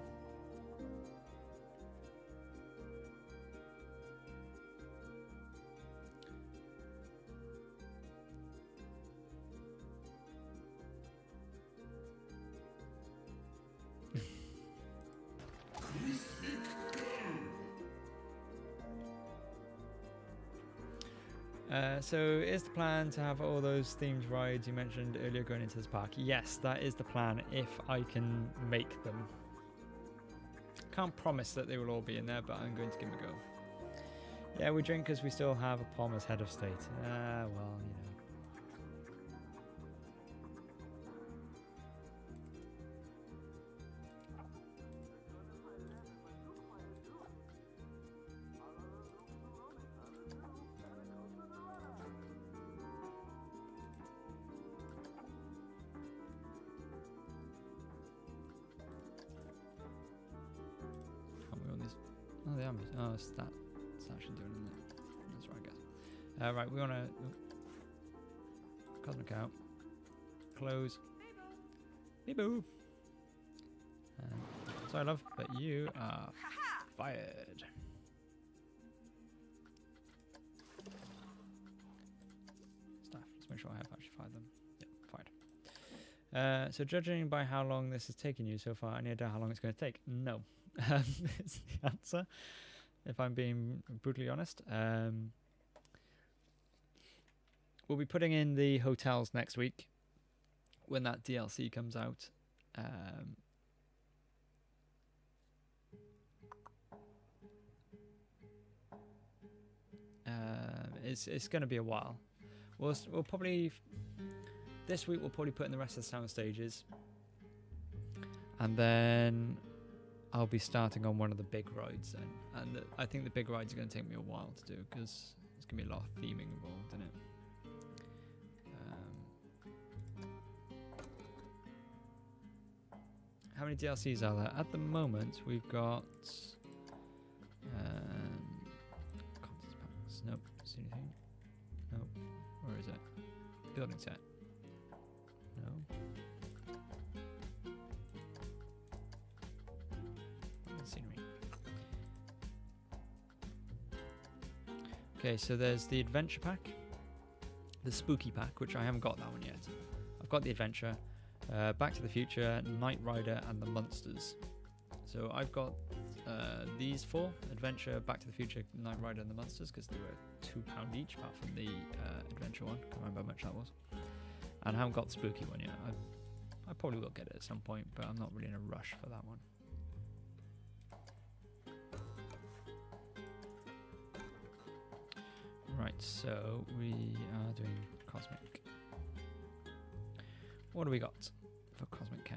So is the plan to have all those themed rides you mentioned earlier going into this park? Yes, that is the plan if I can make them. Can't promise that they will all be in there, but I'm going to give them a go. Yeah, we drink because we still have a Pom as head of state. Well, you know. Oh, the armies. Oh, it's that. It's actually doing it. That's right, guys. Right, we want to... Cosmic out. Close. Hey, boo. Sorry, love, but you are fired. Staff, let's make sure I have actually fired them. Yep, fired. So judging by how long this has taken you so far, any idea how long it's going to take? No. Is the answer, if I'm being brutally honest. We'll be putting in the hotels next week when that DLC comes out. It's going to be a while. We'll probably this week we'll probably put in the rest of the sound stages, and then I'll be starting on one of the big rides then. And I think the big rides are going to take me a while to do because there's going to be a lot of theming involved in it. How many DLCs are there? At the moment, we've got... contest packs. Nope. See anything? Nope. Where is it? Building set. No. Scenery. Okay, so there's the adventure pack, the spooky pack, which I haven't got that one yet. I've got the adventure, Back to the Future, Knight Rider, and the Monsters. So I've got these four: adventure, Back to the Future, Knight Rider, and the Monsters, because they were £2 each, apart from the adventure one. Can't remember how much that was. And I haven't got the spooky one yet. I probably will get it at some point, but I'm not really in a rush for that one. Right, so we are doing Cosmic. What do we got for Cosmic Cow?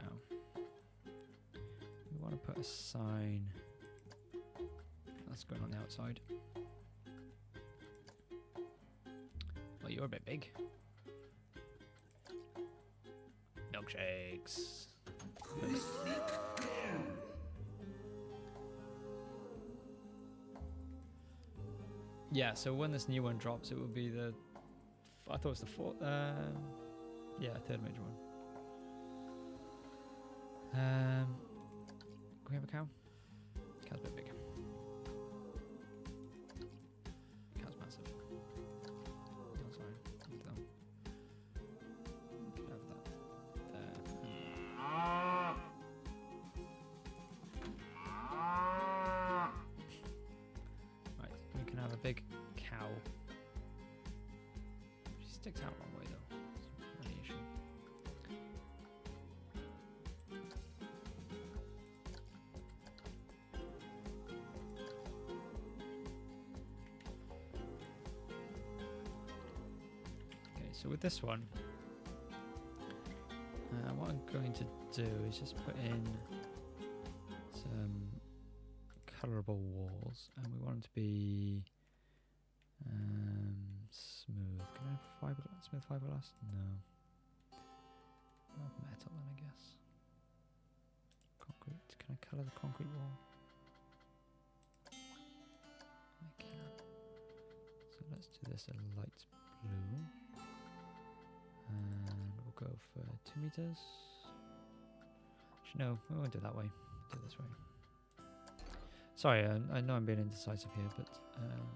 We want to put a sign. That's going on the outside. Well, you're a bit big. Milkshakes. Yeah, so when this new one drops, it will be the... I thought it was the fourth... yeah, third major one. Can we have a cow? Cow's a bit big. Cow's massive. Oh, sorry. Dumb. We can have that there. Right, we can have a big cow. She sticks out one way though. That's any issue. Okay, so with this one, what I'm going to do is just put in some colorable walls, and we want them to be smooth. Can I have smooth fiberglass? No. Not metal then, I guess. Concrete. colour the concrete wall? I can. So let's do this a light blue. And we'll go for 2 meters. Actually, no, we won't do it that way. Do it this way. Sorry, I know I'm being indecisive here, but I'm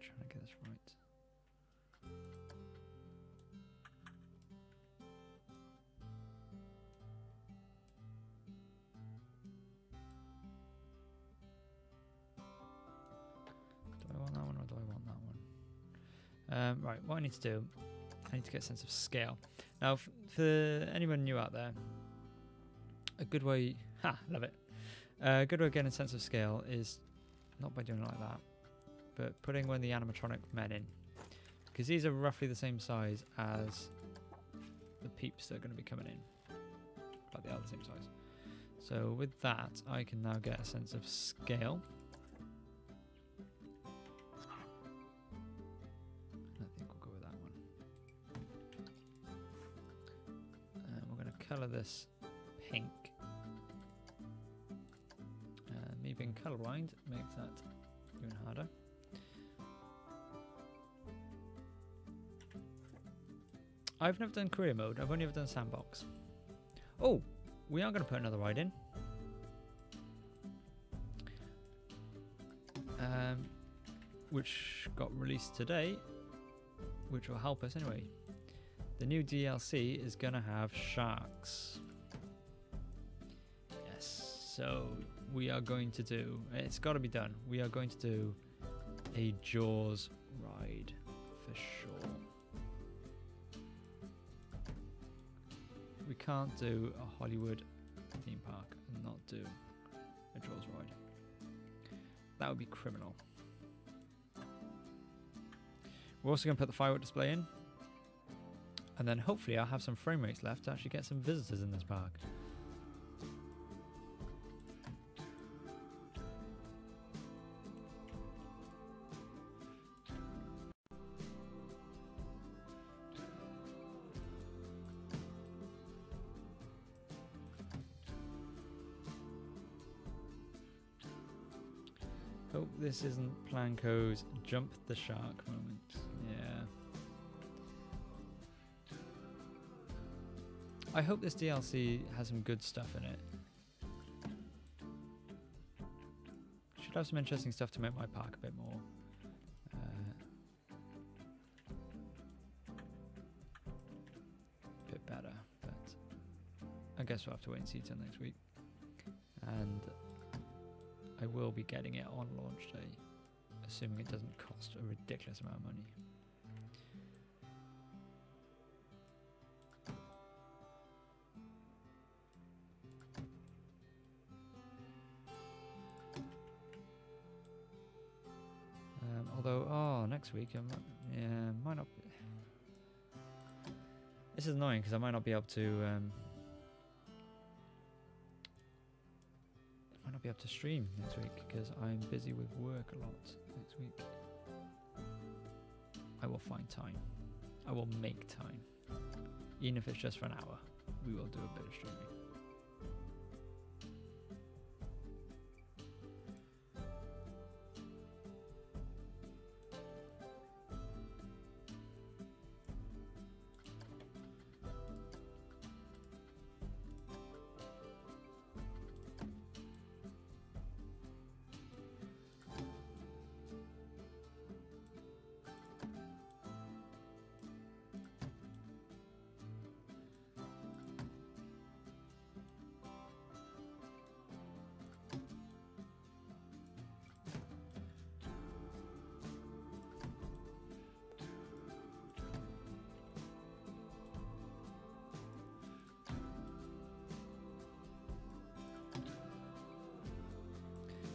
trying to get this right. Do I want that one or do I want that one? Right, what I need to do, I need to get a sense of scale. Now, for anyone new out there, a good way, love it. A good way of getting a sense of scale is not by doing it like that, but putting one of the animatronic men in, because these are roughly the same size as the peeps that are going to be coming in, but they are the same size. So with that, I can now get a sense of scale. I think we'll go with that one. And we're going to colour this pink. Me being colourblind makes that even harder. I've never done career mode, I've only ever done sandbox. Oh, we are going to put another ride in. Which got released today, which will help us anyway. The new DLC is going to have sharks. Yes, so we are going to do, it's got to be done, we are going to do a Jaws ride for sure. We can't do a Hollywood theme park and not do a Jaws ride. That would be criminal. We're also going to put the firework display in, and then hopefully I'll have some frame rates left to actually get some visitors in this park. Hope this isn't Planco's jump the shark moment. Yeah. I hope this DLC has some good stuff in it. Should have some interesting stuff to make my park a bit more bit better, but I guess we'll have to wait and see till next week. And I will be getting it on launch day, assuming it doesn't cost a ridiculous amount of money. Although, next week, might not. This is annoying because I might not be able to. Stream next week because I'm busy with work a lot next week. I will find time. I will make time. Even if it's just for an hour, we will do a bit of streaming.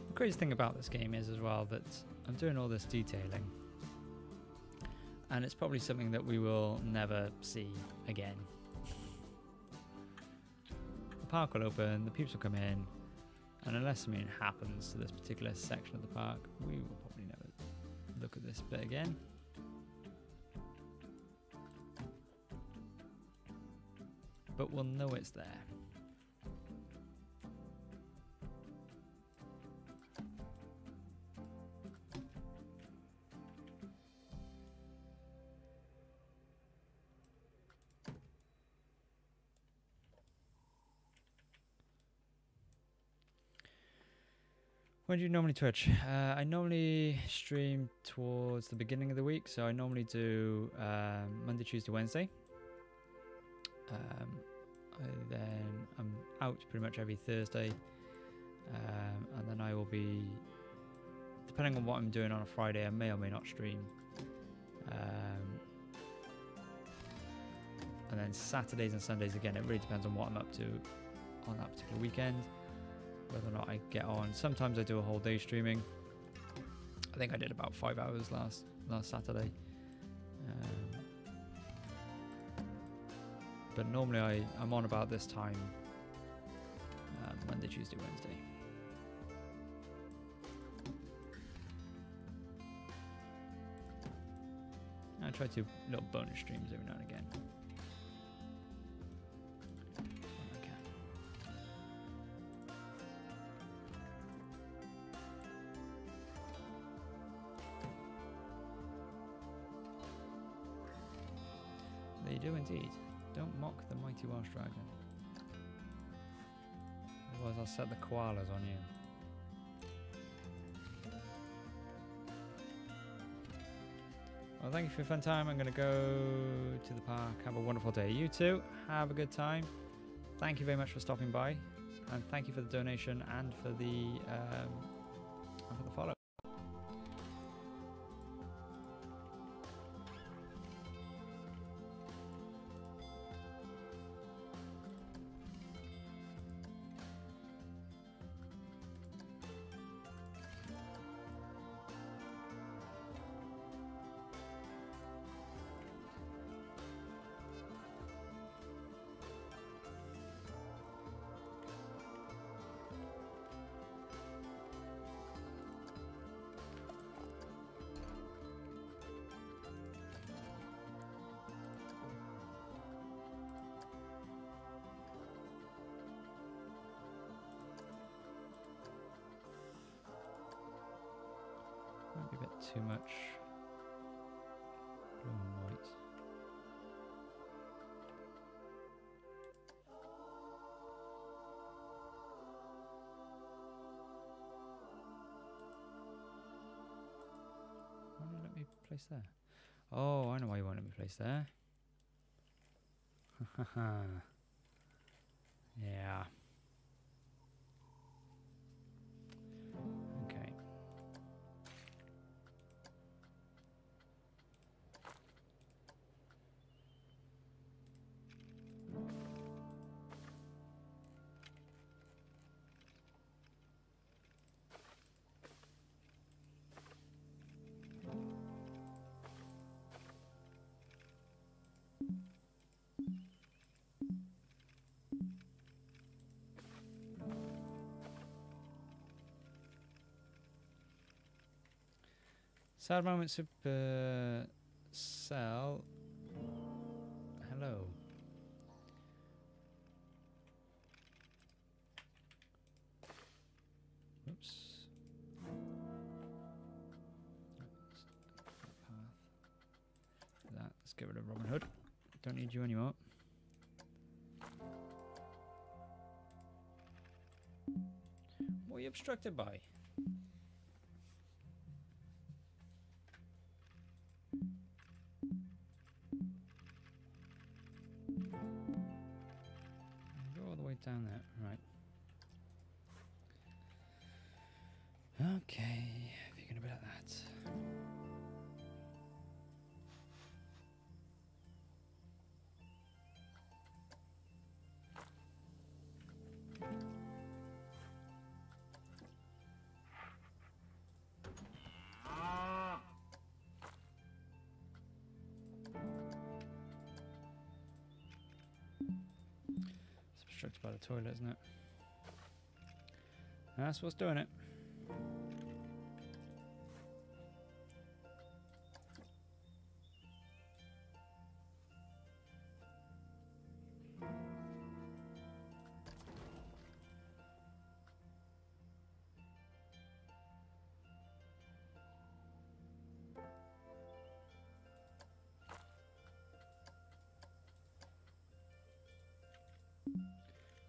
The crazy thing about this game is as well that I'm doing all this detailing, and it's probably something that we will never see again. The park will open, the peeps will come in, and unless something happens to this particular section of the park, we will probably never look at this bit again. But we'll know it's there. When do you normally Twitch? I normally stream towards the beginning of the week, so I normally do Monday, Tuesday, Wednesday. Then I'm out pretty much every Thursday, and then I will be, depending on what I'm doing on a Friday, I may or may not stream. And then Saturdays and Sundays, again, it really depends on what I'm up to on that particular weekend, whether or not I get on. Sometimes I do a whole day streaming. I think I did about 5 hours last Saturday. But normally I'm on about this time, Monday, Tuesday, Wednesday. I try to do little bonus streams every now and again. They do indeed. Don't mock the mighty Welsh dragon. Otherwise I'll set the koalas on you. Well, thank you for your fun time. I'm going to go to the park. Have a wonderful day. You too. Have a good time. Thank you very much for stopping by. And thank you for the donation and for the follow. Might be a bit too much blue and white. Why won't it let me place there? Oh, I know why you won't let me place there. Yeah. Okay. Sad moment, Super Cell. Hello. Oops. That. Let's get rid of Robin Hood. Don't need you anymore. What are you obstructed by? Go all the way down there, right. Okay, if you're gonna be like that. It's obstructed by the toilet, isn't it? That's what's doing it.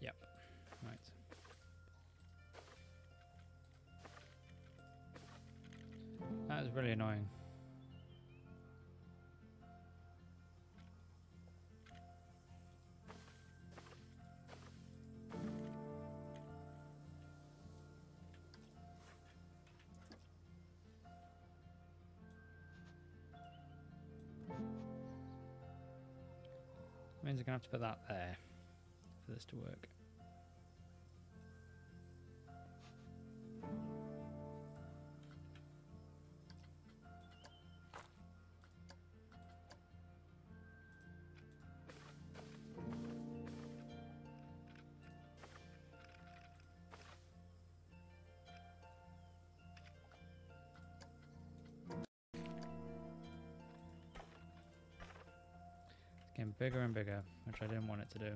Yep. Right. That is really annoying. Means I'm gonna have to put that there for this to work. It's getting bigger and bigger, which I didn't want it to do.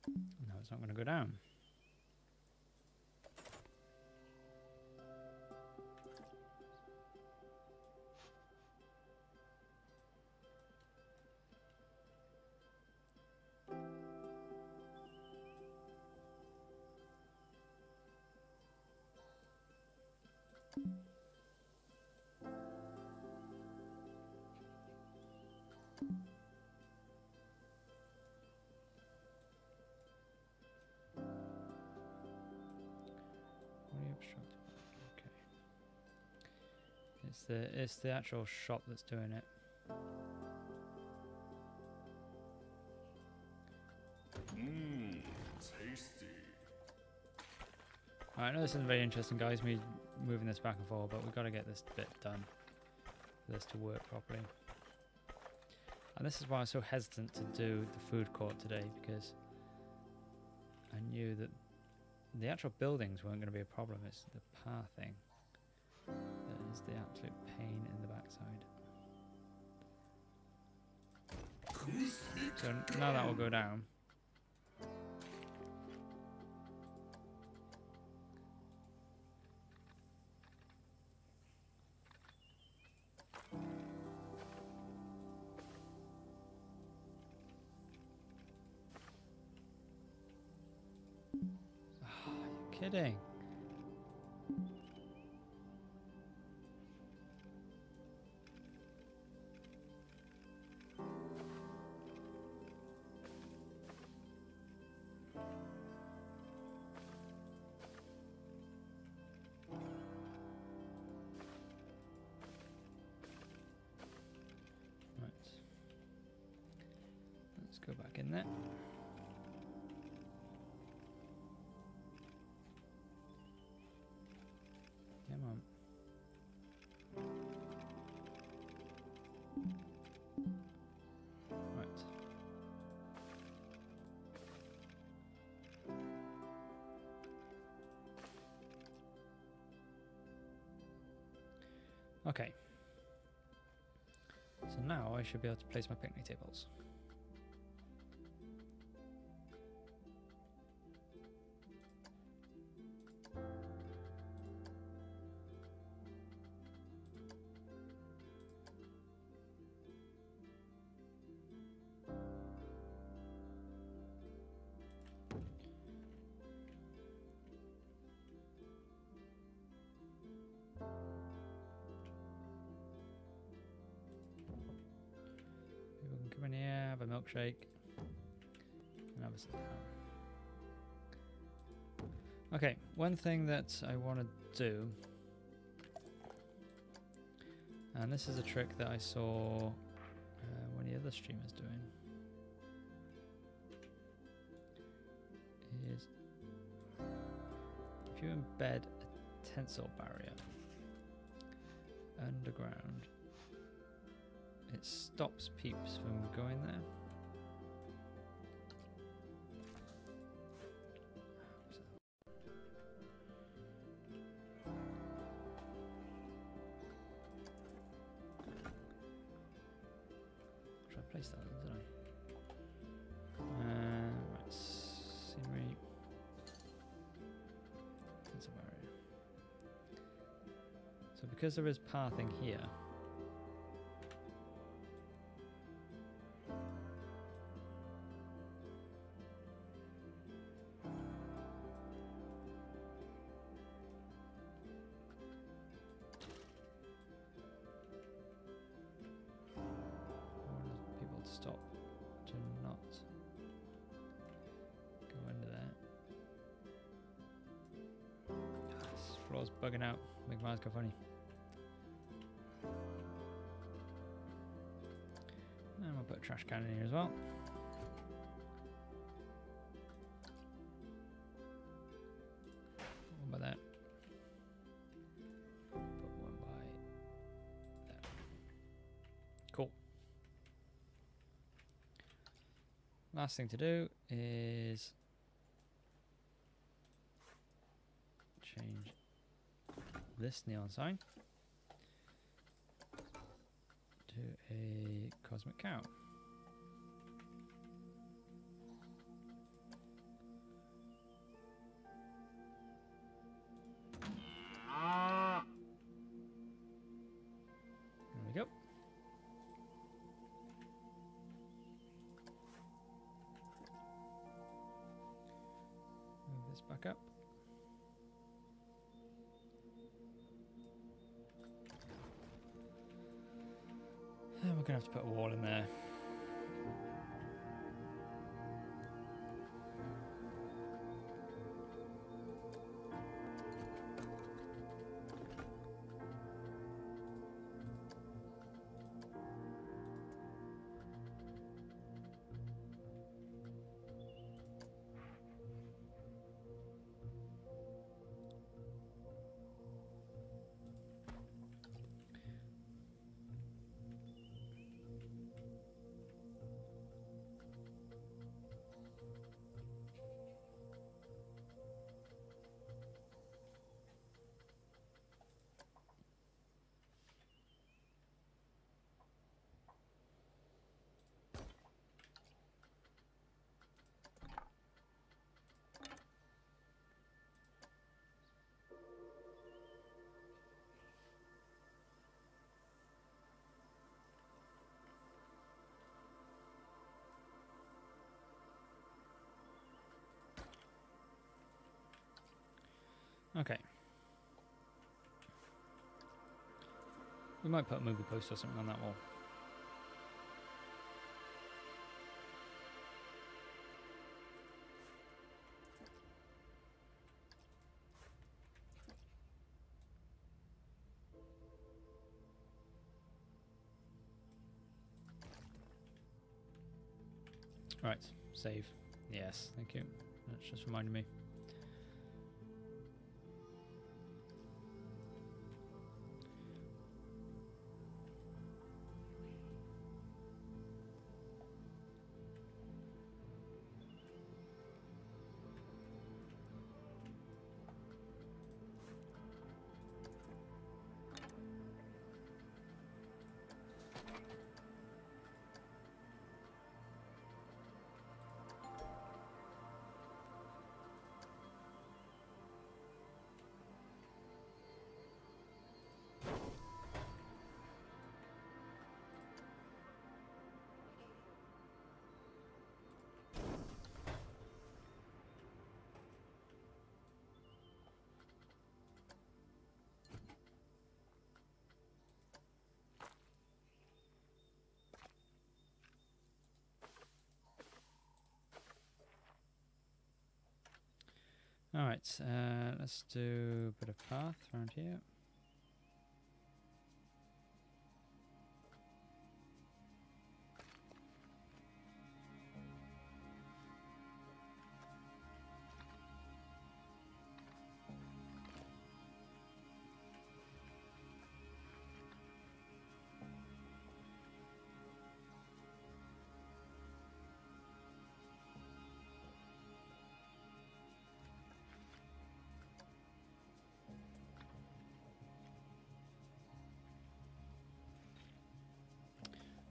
No, it's not going to go down. What are you obstructed by? Okay. It's the actual shop that's doing it. Mmm, tasty. Alright, I know this isn't very interesting, guys, me moving this back and forth, but we've got to get this bit done for this to work properly. And this is why I was so hesitant to do the food court today, because I knew that the actual buildings weren't going to be a problem. It's the pathing that is the absolute pain in the backside. So now that will go down. Are you kidding? Right. Let's go back in there. Come on. Right. Okay. So now I should be able to place my picnic tables. People can come in here, have a milkshake, and have a sit down. Okay, one thing that I want to do, and this is a trick that I saw one of the other streamers doing, is if you embed a tensile barrier underground, it stops peeps from going there. Should I place that then, didn't I? Right, scenery. Tensile barrier. So because there is pathing here, people to stop to not go into there. This floor's bugging out. Make my eyes go funny. And we'll put a trash can in here as well. One by that. Put one by that. Cool. Last thing to do is change this neon sign to a cosmic cow. There we go. Move this back up. And we're going to have to put a wall in there. Okay. We might put a movie post or something on that wall. Right, save. Yes, thank you. That's just reminded me. Alright, let's do a bit of path around here.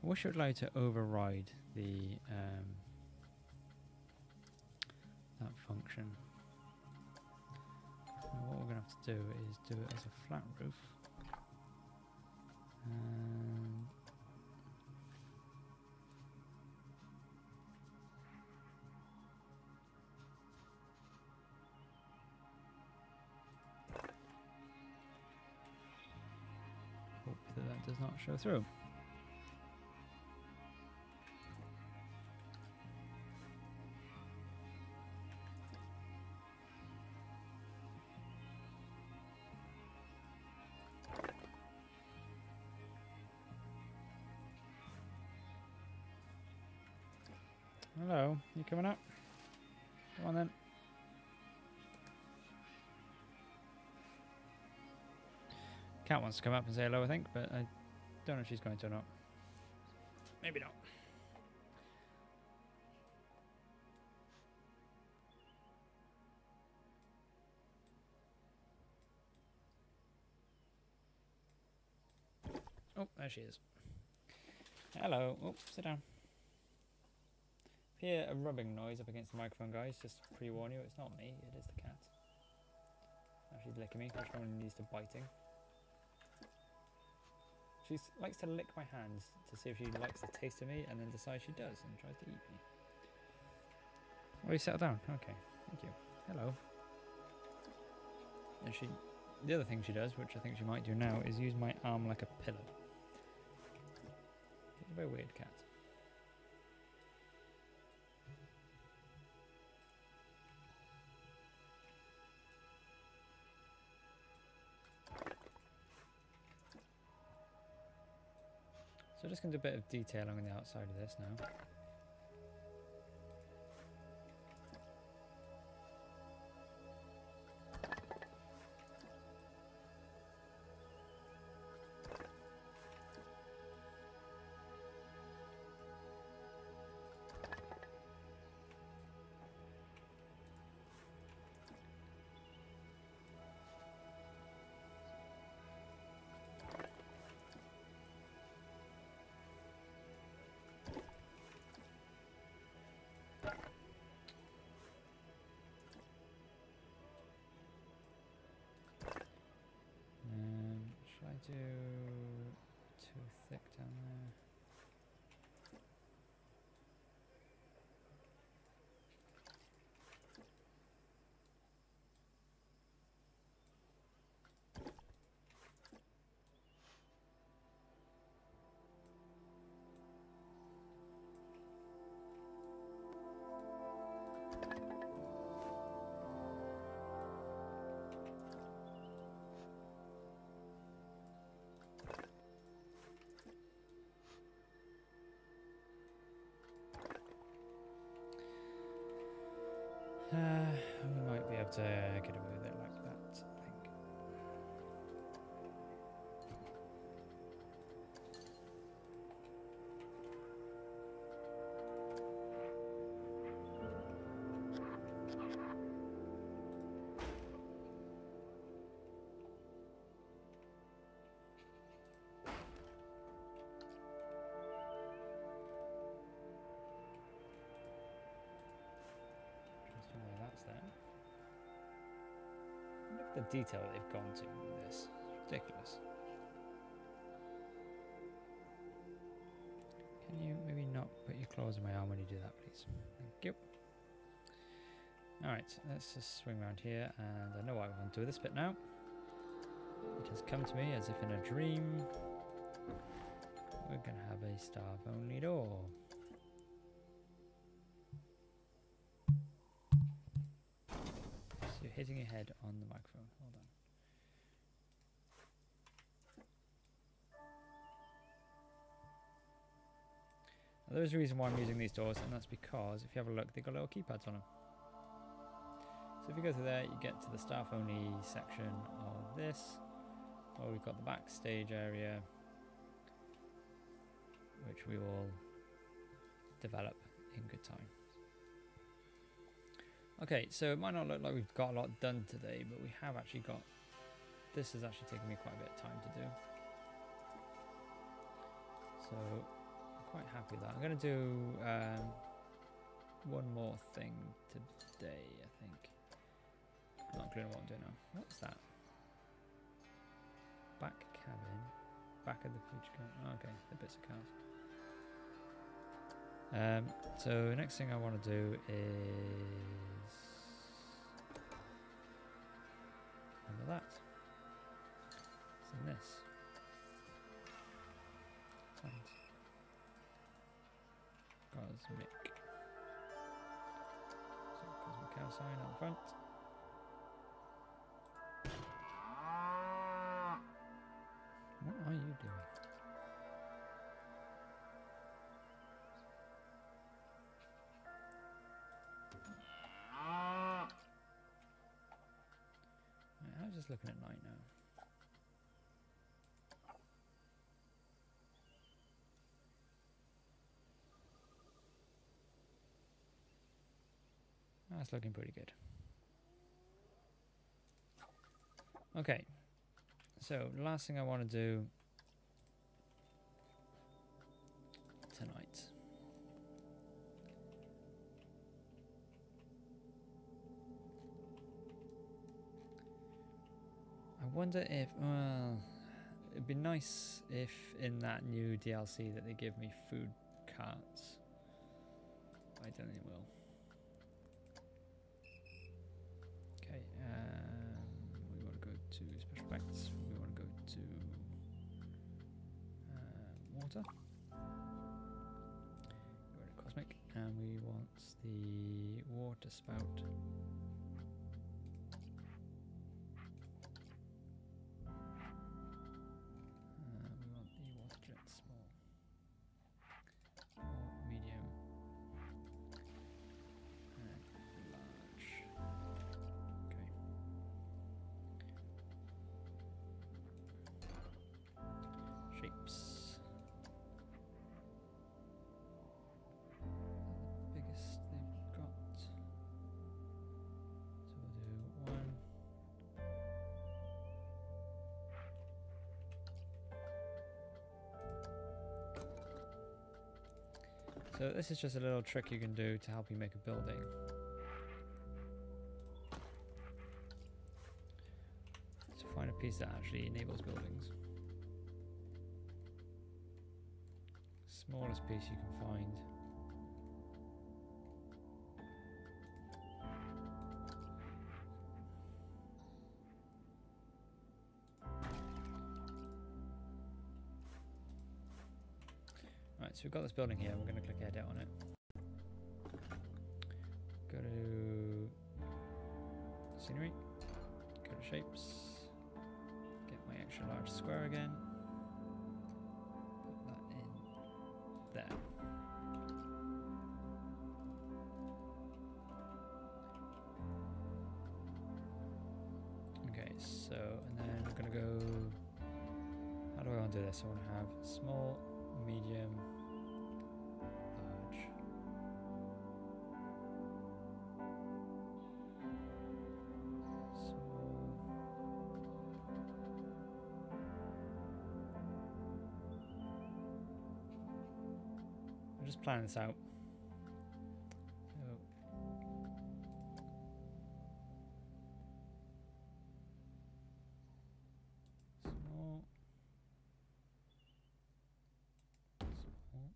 I wish it would allow you to override the that function. Now what we're going to have to do is do it as a flat roof. Um, hope that does not show through. Hello, you coming up? Come on then. Cat wants to come up and say hello, I think, but I don't know if she's going to or not. Maybe not. Oh, there she is. Hello. Oh, sit down. If you hear a rubbing noise up against the microphone, guys, just to pre-warn you, it's not me, it is the cat. Now she's licking me, which probably needs to biting. She likes to lick my hands to see if she likes the taste of me, and then decides she does and tries to eat me. Oh, you settle down? Okay, thank you. Hello. And the other thing she does, which I think she might do now, is use my arm like a pillow. It's a very weird cat. So just going to do a bit of detailing on the outside of this now. Shall I do too thick down there? We might be able to get away with it like that, I think. That's there. Look at the detail that they've gone to in this. It's ridiculous. Can you maybe not put your claws in my arm when you do that, please? Thank you. Alright, let's just swing around here, and I know what I want to do with this bit now. It has come to me as if in a dream. We're going to have a staff-only door. So you're hitting your head on the microphone. Hold on. Now, there's a reason why I'm using these doors, and that's because if you have a look, they've got little keypads on them. So if you go through there, you get to the staff-only section of this. Well, we've got the backstage area, which we will develop in good time. Okay, so it might not look like we've got a lot done today, but we have actually got... This has actually taken me quite a bit of time to do. So, I'm quite happy with that. I'm going to do one more thing today, I think. I'm not clear what I'm doing now. What's that? Back cabin. Back of the future car. Oh, okay, the bits of cars. So next thing I want to do is remember that. It's in this. Signs. Cosmic. So cosmic cow sign on the front. What are you doing? Right, I was just looking at night now. That's looking pretty good. Okay, so last thing I want to do tonight. I wonder if, well, it'd be nice if in that new DLC that they give me food carts. I don't think it will. Okay, we want to go to special effects. We want to go to water. Go to cosmic, and we want the water spout. We want the water jet small, medium, and large. Okay. Shapes. Biggest they've got. So we'll do one. So this is just a little trick you can do to help you make a building. So find a piece that actually enables buildings. Smallest piece you can find. Right, so we've got this building here. We're going to click edit on it. Go to scenery. Go to shapes. Get my extra large square again. Put that in there. Okay, so, and then I'm going to go, how do I want to do this? I want to have small, medium, large. Small. I'm just planning this out. So small. Small.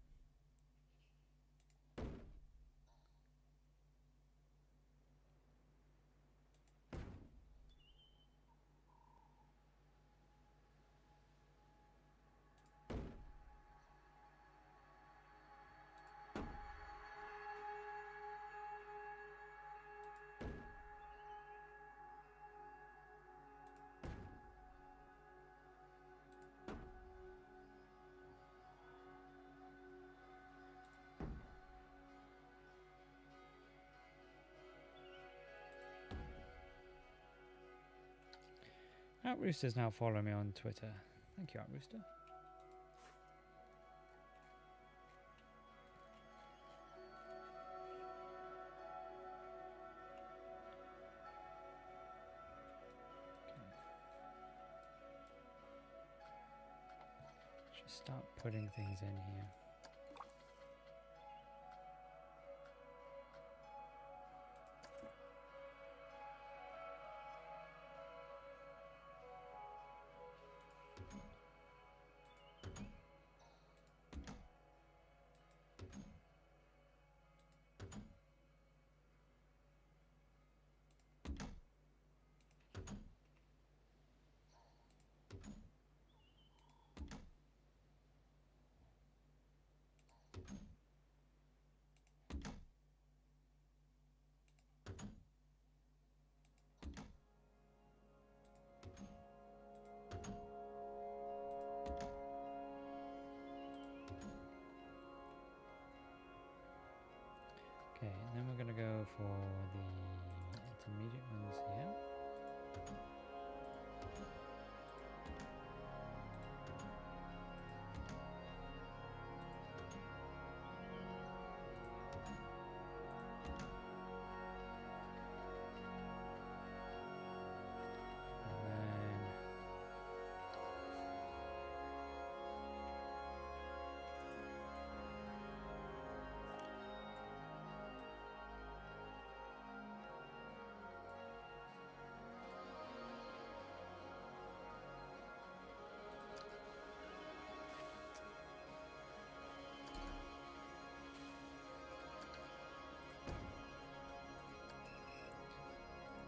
Out Rooster's now following me on Twitter. Thank you, Out Rooster. Should start putting things in here. for the intermediate ones here.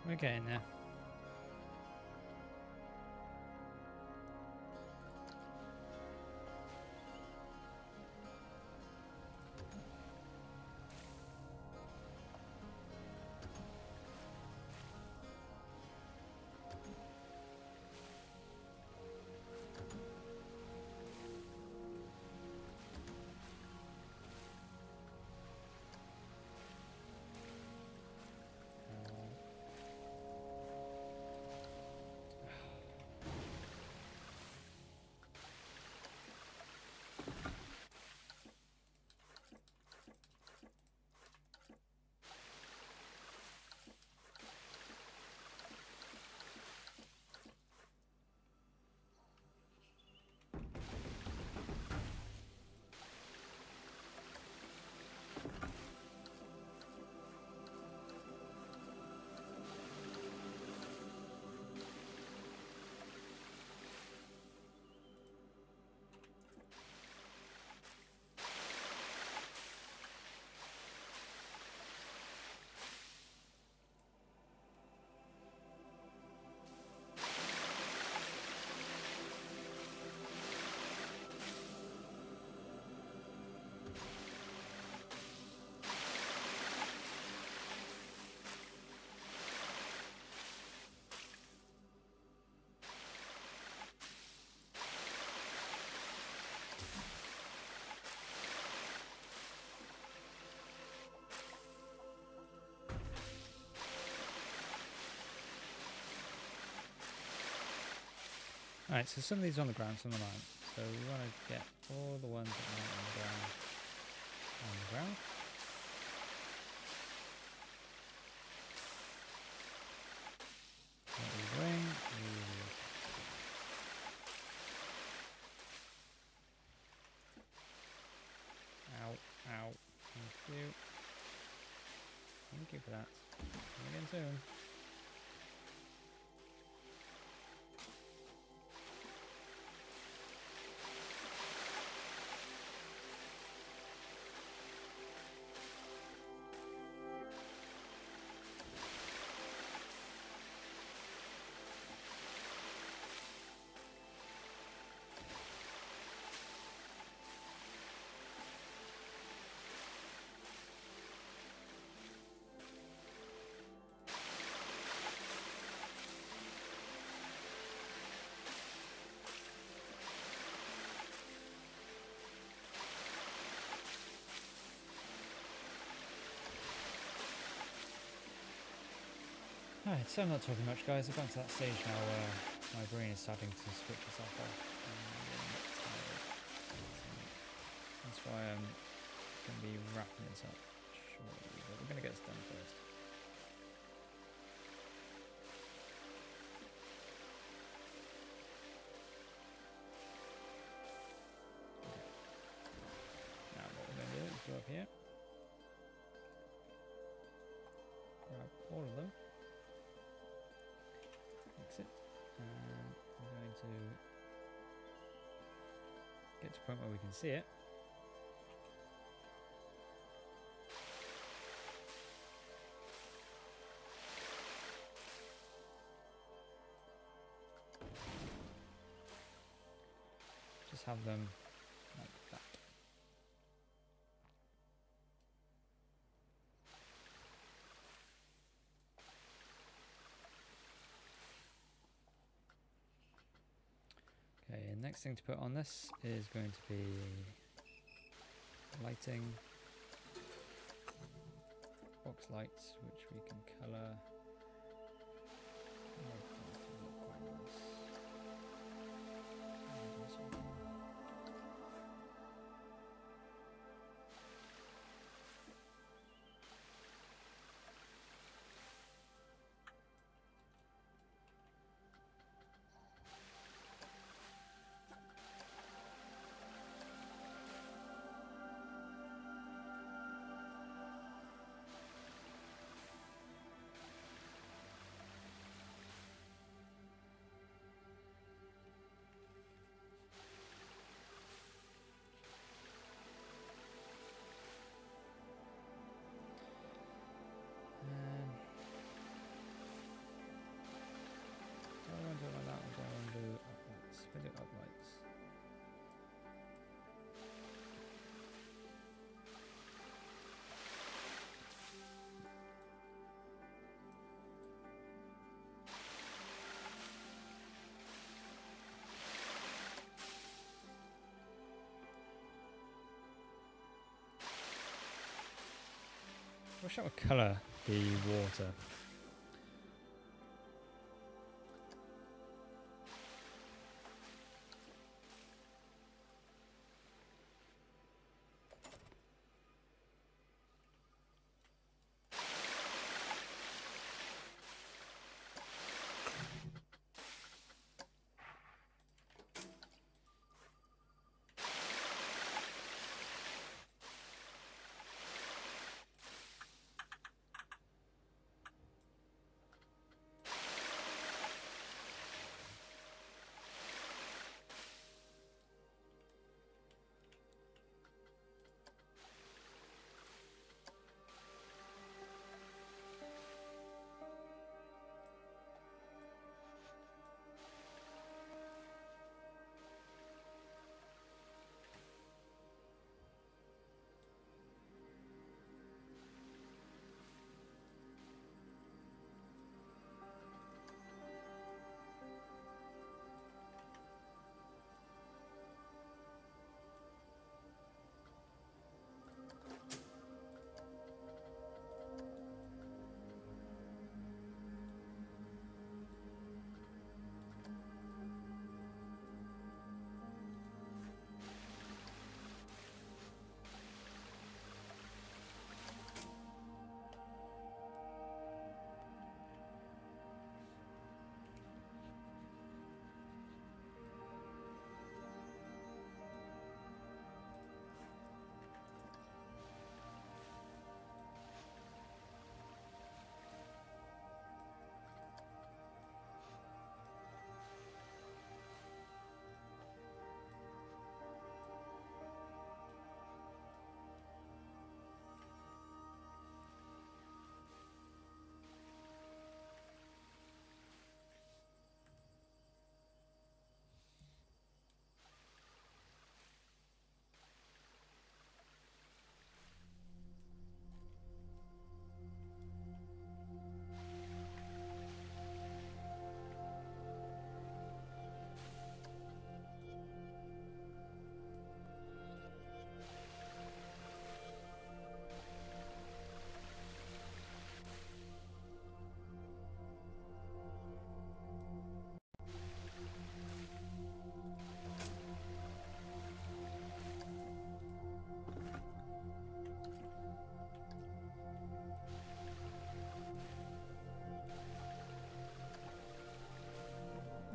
We're getting there. Alright, so some of these are on the ground, some of them aren't. So we want to get all the ones that aren't on the ground on the ground. What are we doing? Ow, ow. Thank you. Thank you for that. See you again soon. Alright, so I'm not talking much, guys. I've gone to that stage now where my brain is starting to switch itself off. That's why I'm going to be wrapping this up shortly, but we're going to get this done first. Okay. Now what we're going to do is go up here. Grab all of them. Exit, and we're going to get to a point where we can see it. Just have them like that. Okay, and next thing to put on this is going to be lighting. box lights, which we can colour. Look quite nice. Do I want to do it like that, or do I want to do uplights? If I do uplights. I wish I would colour the water.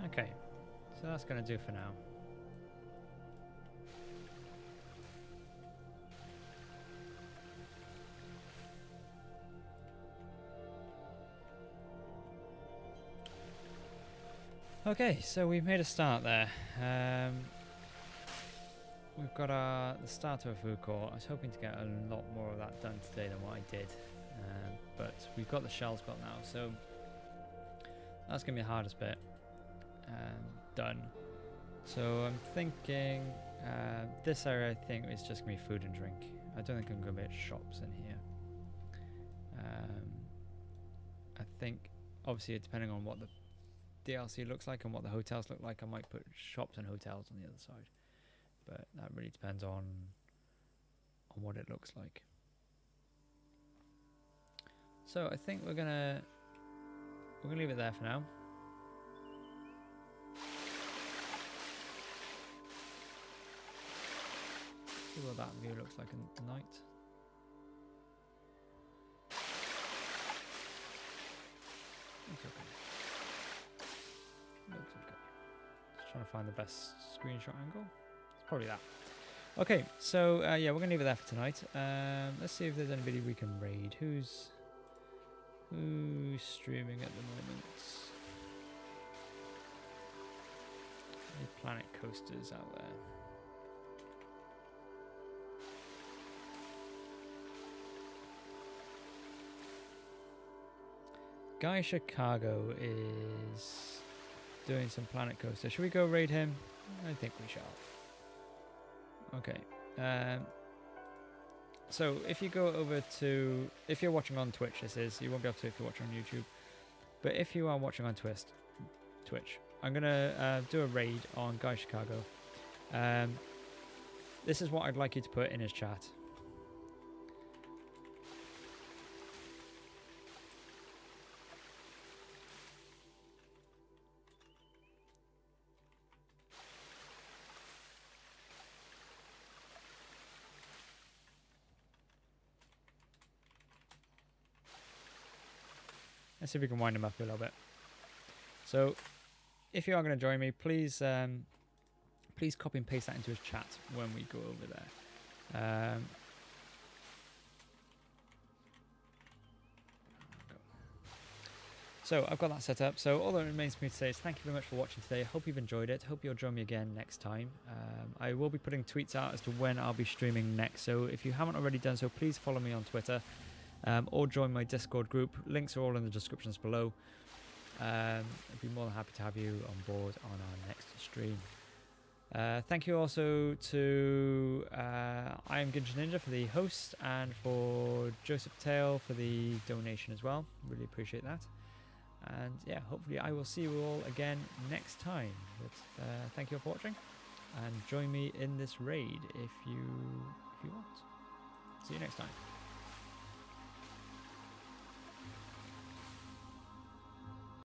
Okay, so that's going to do for now. Okay, so we've made a start there. We've got the start of a food court. I was hoping to get a lot more of that done today than what I did, but we've got the shells built now, so that's going to be the hardest bit done. So I'm thinking this area, I think, is just going to be food and drink. I don't think I'm going to be shops in here. I think, obviously, depending on what the DLC looks like and what the hotels look like, I might put shops and hotels on the other side. But that really depends on what it looks like. So I think we're gonna leave it there for now. See what that view looks like at night. Looks okay. Looks okay. Just trying to find the best screenshot angle. It's probably that. Okay, so yeah, we're gonna leave it there for tonight. Let's see if there's anybody we can raid. Who's streaming at the moment? Any Planet Coasters out there? Guy Chicago is doing some Planet Coaster. Should we go raid him? I think we shall. Okay. So if you go over to, if you're watching on Twitch, this is, you won't be able to if you're watching on YouTube. But if you are watching on Twitch, I'm gonna do a raid on Guy Chicago. This is what I'd like you to put in his chat. Let's see if we can wind him up a little bit. So, if you are going to join me, please please copy and paste that into his chat when we go over there. So I've got that set up. So all that remains for me to say is thank you very much for watching today. I hope you've enjoyed it. Hope you'll join me again next time. I will be putting tweets out as to when I'll be streaming next. So if you haven't already done so, please follow me on Twitter. Or join my Discord group. Links are all in the descriptions below. I'd be more than happy to have you on board on our next stream. Thank you also to I Am Ginja Ninja for the host and for Joseph Tail for the donation as well. Really appreciate that. And yeah, hopefully I will see you all again next time. But thank you all for watching, and join me in this raid if you want. See you next time.